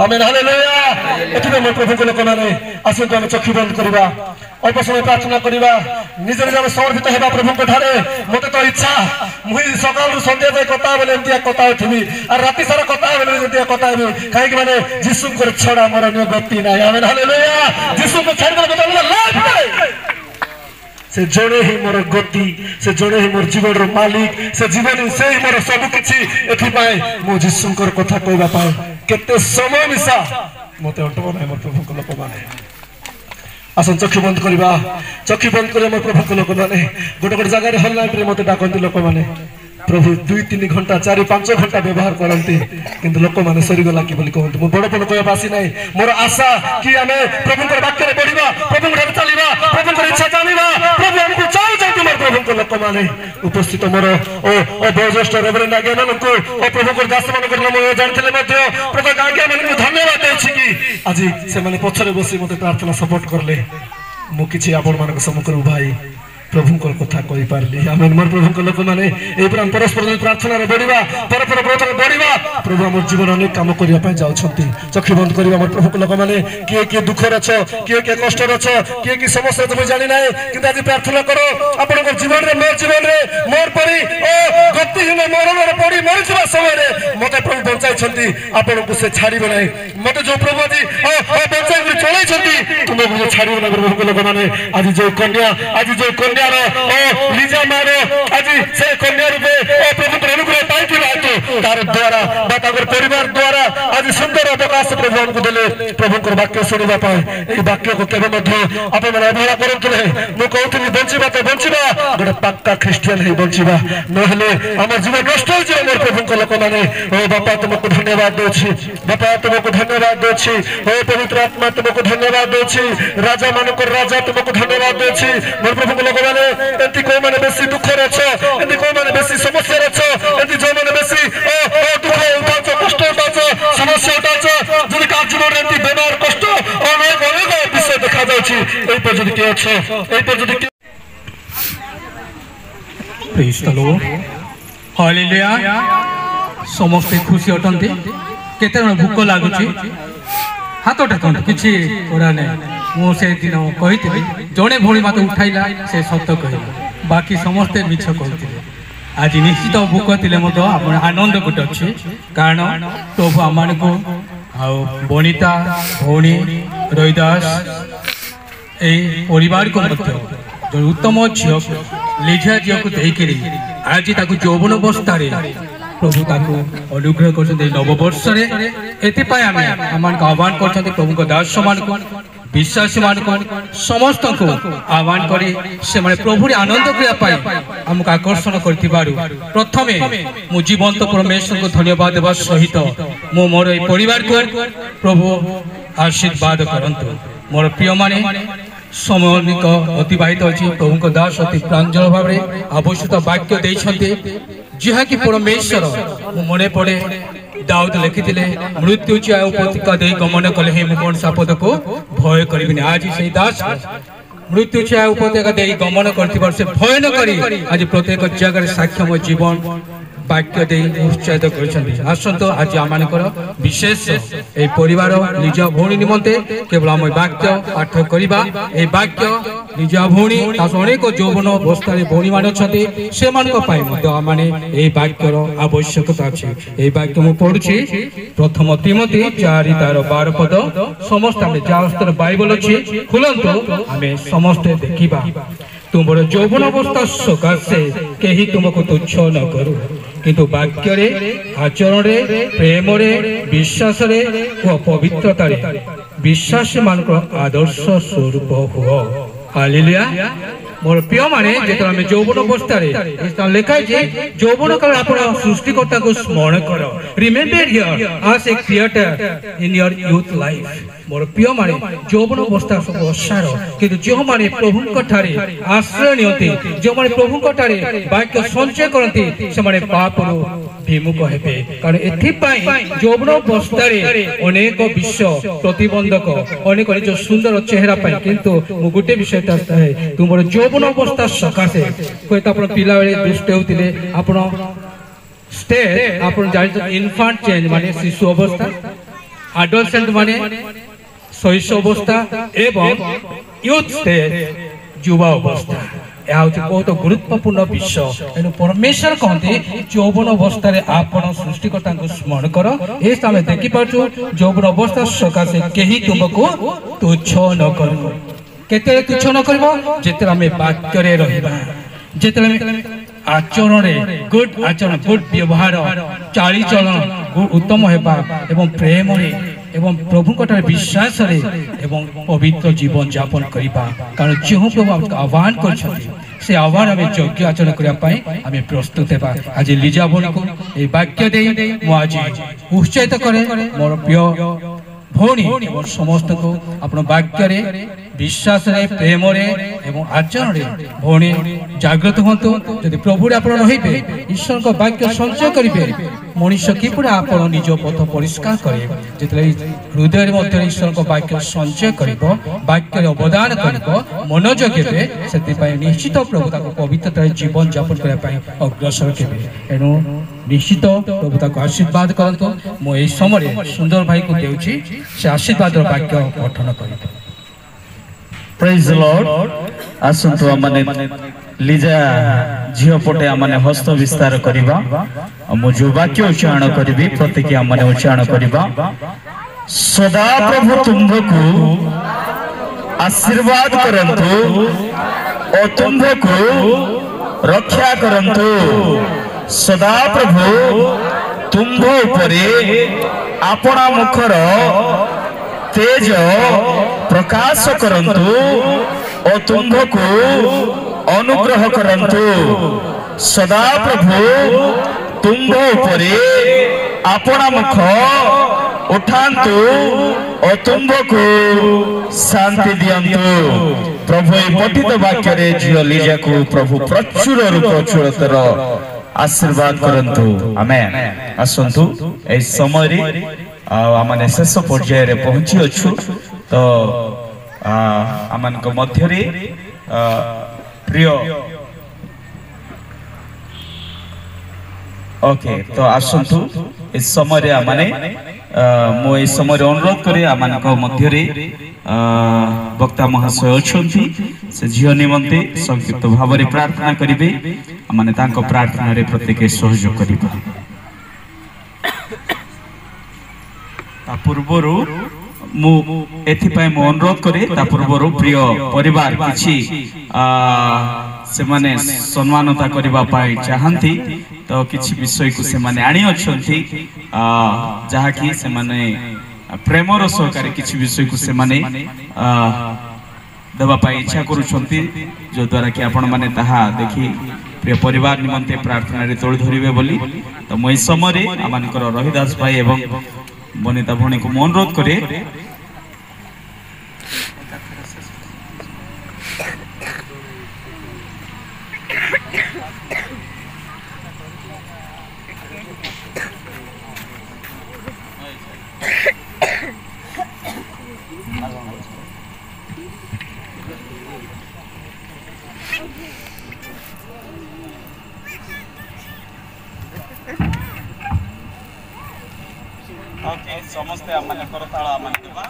आमेन हालेलुया एथिबे मोर प्रभु को लोक माने आसंतु हम चक्षु बंद करबा अल्प समय प्रार्थना करबा निजर जब समर्पित हेबा प्रभु को ठारे मते तो इच्छा मुई सकाल रु संध्या जाय कथा बेले एंतिया कथा उठिबी और राति सारा कथा बेले एंतिया कथा हेबी काहे कि माने यीशु को छड़ा मोर अन्य गति नाही आमेन हालेलुया यीशु को छाड़ के बता लाइफ नाही से जड़े ही मोर गति से जड़े ही मोर जीवन रो मालिक से जीवन से ही मोर सब किछि एथि पाए मो जीसुंकर कथा कहबा पाए केते समय मिसा मते अटबो नै मोर प्रभु को लोक माने आसन चक्षु बंद करबा चक्षु बंद करे मोर प्रभु को लोक माने गोटे गोटे जगह रे हल्ला रे मते डाकंती लोक माने प्रभु 2-3 घंटा 4-5 घंटा व्यवहार करते किंतु लोक माने सरीगला कि बोली कहते मो बड़ बड़ कहबा आसी नै मोर आशा कि आमे प्रभु को वाक्य रे पढिबा प्रभु को चलीबा प्रभु को इच्छा जानिबा प्रभु हमको चाहू चाहू मोर प्रभु को लोक माने उपस्थित मोर ओ बयोज्येष्ठ रेवरेंड आज्ञा मानको ओ प्रभु को दास मान करना मो जानथिले मध्य प्रभु आज्ञा मानको धन्यवाद देछि कि आज से माने पछरे बसी मते प्रार्थना सपोर्ट करले मो किछि आपण मानको सम्मुख भाई प्रभु को कथा कहि पारली आमेन मोर प्रभु को लोक माने ए पुरान परस्पर प्रार्थना रे बढ़िबा परपर व्रत रे बढ़िबा प्रभु हमर जीवन अनेक काम करिया पय जाउ छथि चक्षु बंद करिबा मोर प्रभु को लोक माने के दुख रे छ के कष्ट रे छ के समस्या तुम जानि नै किंतु आज प्रार्थना करो आपन को जीवन रे मोर परी ओ गतिहीन मरण रे पड़ी मरिछबा समय रे मते प्रभु बचाई छथि आपन को से छाड़िबे नै मते जो प्रभु जी ओ बचाई रे चलै छथि तुम को छाड़िबे नै प्रभु को लोक माने आज जो कन्या लिजा मारो आज से कन्या रूपे प्रभु अनुग्रह पाई तार द्वारा परिवार द्वारा आज सुंदर अवकाश प्रभु हमको देले प्रभु वाक्य शुणा वाक्य को केवे अवहेला करुले मुझे कहती बंचा तो बंचा गोटे पक्का ख्रीस्टियन ही बंचा ना आम जीवन नष्ट हो मोर प्रभु लोक मैंने ओ बापा तुमको धन्यवाद दूसरी बापा तुमको धन्यवाद दूसरी ओ पवित्र आत्मा तुमको धन्यवाद दूसरी राजा मानक राजा तुमको धन्यवाद दूसरी मोर प्रभु लोक मैंने एमती कौ मैंने बेसी दुख रच एमती कौ मैंने बेसी समस्या रच एमती जो मैंने बेसी दुख उठाच कष्ट उठाच समस्या उठाच जो जीवन एमती बेमार कष्ट अनेक अनेक विषय देखा जाए किए अच्छे प्रेज द लॉर्ड हालेलुया समस्ते खुशी अटंती केते भूक लगुच हाथ टेकंत किसी करा ना मुझे दिन कही जड़े भोड़ी मत उठाइला से सत कहला बाकी समस्ते मिछ कहते आज निश्चित भूक थे आनंद गोटे अच्छे कारण प्रभु आम को बनिता भौणी रईदास परिवार को जो उत्तम झील लिझा झील को देकर आज यौवन अवस्था प्रभु अनुग्रह कर नववर्ष आम आह्वान कर प्रभु दास मान विश्वासी मान समस्त को आह्वान कर प्रभु आनंद करने आमको आकर्षण कर प्रथम मु जीवंत परमेश्वर को धन्यवाद देवा सहित मु मोर परिवार को प्रभु आशीर्वाद करंतु मोर प्रिय माने समय अतिबाहित अच्छी प्रभु दास अति प्रांजल भाव आवश्यक वाक्य देते जहा कि परमेश्वर मन पड़े दाऊद लिखिले मृत्यु उपत्यका दे गमन कले हे कौन सापद को भय करी आज से दास मृत्यु उपत्यका दे गमन कर भय न करी आज प्रत्येक जगह साक्ष्यम जीवन वाक्य दे उत्साहित करसंतु आज आम विशेष ए परिवार निज भौणी निमंते केवल आम वाक्य पाठ करवा ए वाक्य निज भौणी अनेक यौवन अवस्था भौणी मान से आमने वाक्यर आवश्यकता अच्छे ये वाक्य मुझे पढ़ुची प्रथम तिमोथी 4:12 पद समस्त जहाँ बाइबल अच्छी खुलंतु आम समस्ते देखा तुम यौवन अवस्था सकाशे कहीं तुमको तुच्छ न करू किंतु वाक्य आचरण प्रेम विश्वास और पवित्रता विश्वासी मान आदर्श स्वरूप हुआ हालेलुया मोर प्रिय माने जो यौवन अवस्था लिखाई यौवन काल आप सृष्टिकर्ता को स्मरण कर remember here as a creator in your youth life मोर प्रिय माने यौवन अवस्था सब असार किंतु जो माने प्रभु ठारे आश्रय नियंती जो माने प्रभु ठारे वाक्य संचय करती से माने पाप विमुख हेबे कारण एथिपाई यौवन अवस्था अनेक विश्व प्रतिबंधक अनेक निज सुंदर चेहरा पाई किंतु मु गोटे विषय तुम यौवन अवस्था सकाशे कोई तो पिला बेले दुष्ट होते आपण स्टेज आपण जान इन्फांट चेंज माने शिशु अवस्था एडोलसेंट माने शैशव अवस्था एवं यूथ स्टेज युवा अवस्था यह हूँ बहुत गुरुत्वपूर्ण विषय तेणु परमेश्वर कहते यौवन अवस्था आपण सृष्टिकर्ता को स्मरण कर ये आम देखिपु यौवन अवस्था सकाशे कहीं तुमको तुच्छ न कर केते तुच्छ न कर जिते आम वाक्य जिते आचरण गुड आचरण गुड व्यवहार चालीचलन उत्तम होगा एवं प्रेम एवं प्रभु विश्वास एवं पवित्र जीवन यापन करवा कारण जो प्रभु आह्वान कर आह्वान आम यज्ञ आचरण करने प्रस्तुत है आज लिजा भौणी को ये वाक्य दे आज उत्साहित करे मोर प्रिय भौणी समस्त को अपन वाक्य विश्वास प्रेम एवं आचरण भौणी जागृत हूँ जदि प्रभु आप रे ईश्वर को वाक्य संचय करेंगे मनुष्य किपरि आप निज पथ परिष्कार करे जिते हृदय मध्य ईश्वर को वाक्य संचय कर वाक्य अवदान कर मनोजग से निश्चित प्रभु पवित्रता जीवन यापन करने अग्रसर के एणु निश्चित प्रभु को आशीर्वाद करंतु मो समय सुंदर भाई को देउछि से आशीर्वाद वाक्य पठन कर प्रेज द लॉर्ड आसंतु माने लिजा झियो पटे माने हस्त विस्तार करिबा मो जो वाक्य उच्चारण करिबी प्रतिक्रिया माने उच्चारण करिबा सदा प्रभु तुमको आशीर्वाद करंतु और तुमको रक्षा करंतु सदा प्रभु तुम्भ उपरे आपणा मुखर तेज प्रकाश करंतु और तुम्भको अनुग्रह करंतु सदा प्रभु तुम्भ उपरे अपना मुख उठांतु और तुम्भको शांति दियंतु प्रभु ए पठित वाक्य रे झियो लीजा को प्रभु प्रचुर प्रचुरतर आशीर्वाद करंतु आमेन। आसंतु ए समय रे आमने शेष पर्याय रे पहुंची अछु तो आमन को मध्य रे प्रिय ओके तो आसंतु इस समय रे आमने मो इस समय रे अनुरोध करे आमन को मध्य रे वक्ता महाशय अछंती से झियो निमंते संक्षिप्त भाव रे प्रार्थना करिवे आमने तांको प्रार्थना रे प्रत्येक सहयोग करिबा पूर्वरु मु एथिपाई मु अनुरोध करे ता पूर्वरु प्रिय परिवार किछि से माने सम्मानता करबा पाई चाहंती तो किछि विषय को से माने आनी अछंती जहा कि से माने प्रेमर सहकारी किछि विषय को से माने देबा पाई इच्छा करूछंती जो द्वारा कि आपण माने ताहा देखि प्रिय परिवार निमंते प्रार्थना रे तोड़ धरिबे बोली तो मई समय रे आमानकर रविदास भाई एवं बनिता भणी को अनुरोध करे समस्ते आमने करताला आमने देबा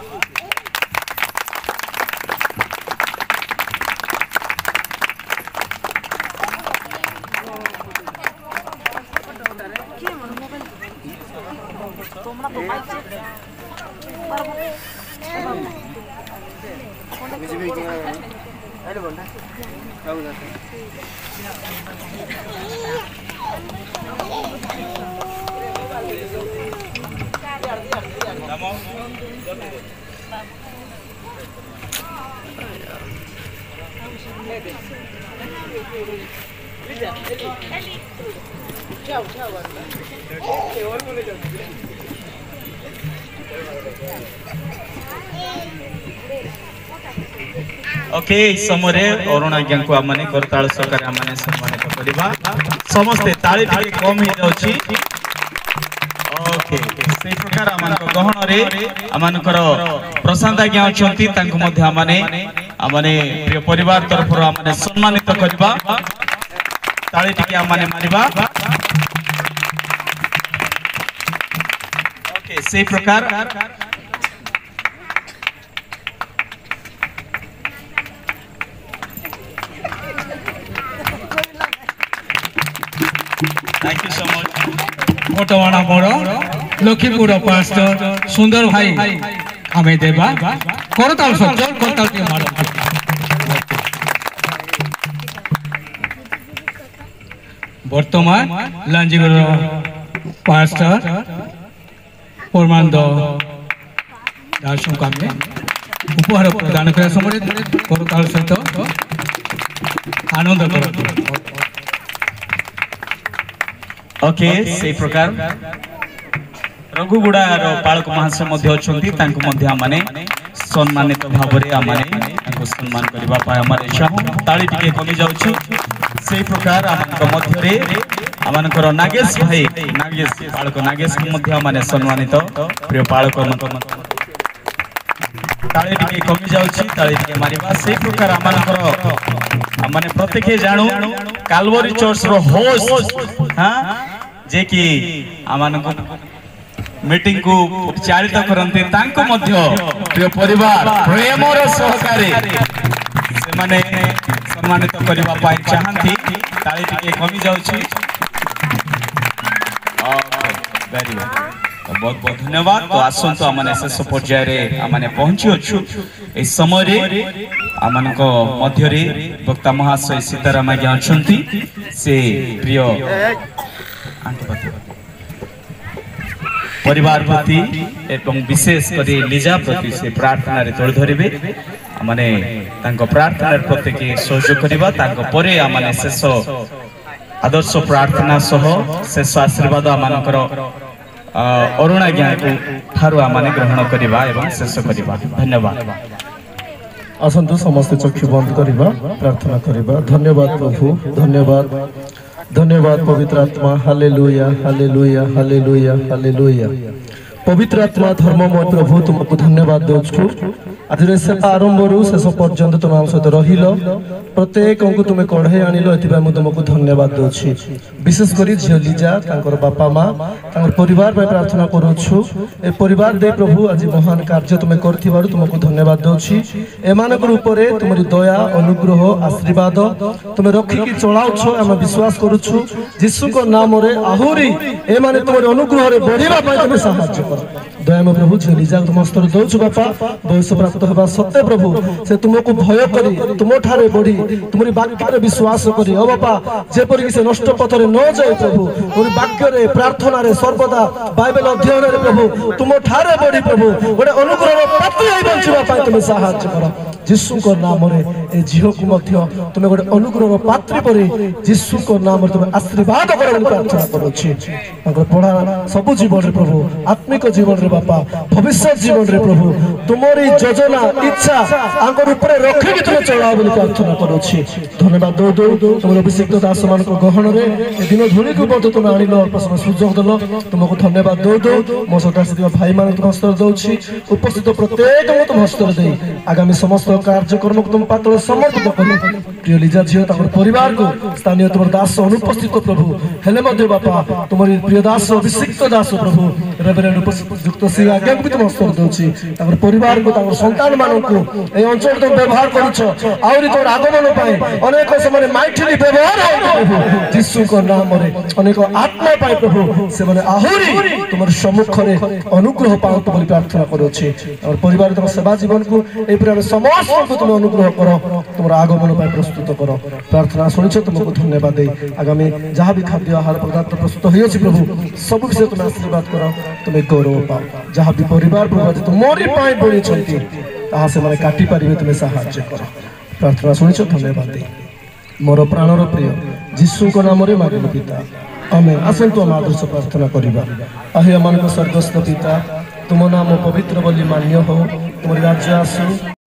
ओके समय रे अरुण आज्ञा को आमने करताल सरकार आमने सम्मानित करबा समस्ते ताली टिके कम ही जाउची ओके से प्रकार आमन को गहन रे आमन कर प्रशांत आज्ञा अछंती तांको मध्ये आमने प्रिय परिवार तरफ आमने सम्मानित करबा ताली टिके आमने मारिबा ओके से प्रकार थैंक यू सो मच मोटवाना मोर लखीपुर पास्टर सुंदर भाई हमें देबा करताल सज्जन करताल के मार वर्तमान लांजीगर पास्टर परमानंद दासु कामे उपहार प्रदान करा समय करताल सहित आनंद करतो ओके से प्रकार रघुगुड़ा पालक महाशय मध्य अछंती तांको मध्य माने सम्मानित भाव रे आमाने तांको सम्मान करबा पाए हमारे चाहू ताली टिके कमी जाउची से प्रकार आमन मध्य रे आमनकर नागेश भाई नागेश पालक नागेश को मध्य माने सम्मानित प्रिय पालक ताली टिके कमी जाउची ताली टिके मारिबा से प्रकार आमनकर माने प्रत्येक जानू कालवरी चर्च रो होस्ट हां जे कि आमन को मीटिंग को उपचारित करते तांको मध्य प्रिय परिवार प्रेमर सहकारी से माने सम्मानित करबा पाई चाहंती ताली टिके कमी जाउची ओके वेरी गुड बहुत बहुत धन्यवाद तो आसंतो आमने शेष पर्याय रे आमने पहुंची अछु ए समय रे आमन को मध्य रे वक्ता महाशय सीताराम आज्ञा अछंती से प्रिय परिवार प्रति एवं विशेष कर लिजा प्रति से प्रार्थना रे तोड़ धरबे माने तांको प्रार्थना प्रति के सहयोग करबा तांको परे माने शेष आदर्श प्रार्थना सह शेष आशीर्वाद आमानकर अरुणा ज्ञान को ठारू आमाने ग्रहण करबा एवं शेष करबा। धन्यवाद। आसंतु समस्त चक्षु बंद करबा प्रार्थना करबा। धन्यवाद प्रभु, धन्यवाद धन्यवाद पवित्र आत्मा। Hallelujah hallelujah hallelujah hallelujah. पवित्र आत्मा धर्ममय प्रभु तुमको धन्यवाद दौछु। आज आरंभ रु शेष पर्यंत तुम आम सहित रहिल, प्रत्येक को तुम कढ़े आनिल, एथि तुमको धन्यवाद दौछि। विशेष कर झियो लिजा तांकर बापा माँ तांकर परिवार पर प्रार्थना करूछु। ए परिवार दे प्रभु आज महान कार्य तुम करथिबारु तुमको धन्यवाद दौछि। एमानकर ऊपर तुमरी दया अनुग्रह आशीर्वाद तुम रखिकी चलाउछ हम विश्वास करूछु। यीशु को नाम रे आहुरी एमाने तुमर अनुग्रह रे बढ़िबा पय तुम सहायता कर। दयामय प्रभु झियो लिजा तुम स्तर दौछु बापा। वयस प्राप्त होबा सत्य प्रभु से तुमको भय करी तुम ठारे बढ़ी तुमरी वाक्य रे विश्वास करी ओ बापा जेपरि कि से नष्ट पथ रे न जाय प्रभु तुमरी वाक्य रे प्रार्थना रे सर्वदा बाइबल अध्ययन रे प्रभु तुम ठारे बढ़ी प्रभु गोटे अनुग्रह पात्र होई बंचिबा पय तुम सहायता कर। यीशु को नाम रे ए झियो को मध्य तुम गोटे अनुग्रह पात्र परे यीशु को नाम रे तुम आशीर्वाद कर बोली प्रार्थना करूछि। तांकर पढ़ा सब जीवन रे प्रभु आत्मिक जीवन रे बापा भविष्य जीवन रे प्रभु तुमरी योजना इच्छा आंकर ऊपर रखि कि तुम चलाओ बोली प्रार्थना करूछि। धन्यवाद दो दो तुम अभिषिक्त दास मान को गहन रे ए दिन धुरी को बद तुम आनिल प्रश्न सुजोग दल तुमको धन्यवाद दो मो सदा से भाई मान तुम हस्तर दउछि। उपस्थित प्रत्येक को तुम हस्तर दे आगामी समस्त कार्यक्रम को तुम पात्र समर्पित कर। प्रिय लिजा झियो ताकर परिवार को स्थानीय तुम दास अनुपस्थित प्रभु हेले मध्य बापा तुमरी प्रिय दास अभिषिक्त दास प्रभु रेवरेंड उपस्थित युक्त श्री आज्ञा को भी तुम हस्तर दउछि। ताकर परिवार को ताकर संतान मान को ए अंचल तुम व्यवहार करूछ आउरी तोर आगमन पाए अनेक समय माइठली व्यवहार हो प्रभु यीशु को नाम रे अनेक आत्मा पाए प्रभु से माने आहुरी तुमर सम्मुख रे अनुग्रह पाओ तुम प्रार्थना करूछि। और परिवार तुम सेवा जीवन को ए प्रकार समस्त को तुम अनुग्रह करो तुम आगमन पाए प्रस्तुत करो। प्रार्थना सुनिछ तुमको धन्यवाद दे आगामी जहाँ भी खाद्य आहार पदार्थ प्रस्तुत होइछि प्रभु सब विषय तुम आशीर्वाद करो तुम गौरव पाओ। जहाँ भी परिवार प्रभु तुमरी पाए बड़ी छंती ताहा से माने काटी पारिबे तुम सहायता करो। प्रार्थना सुनिछ धन्यवाद दे मोर प्राणर प्रिय यीशु को नाम रे मांगिलु पिता आमेन। आसंतु हम आदर्श प्रार्थना करिबा। आहे अमान को स्वर्गस्थ पिता तुम नाम पवित्र बोली मान्य हो तुम राज्य आसु।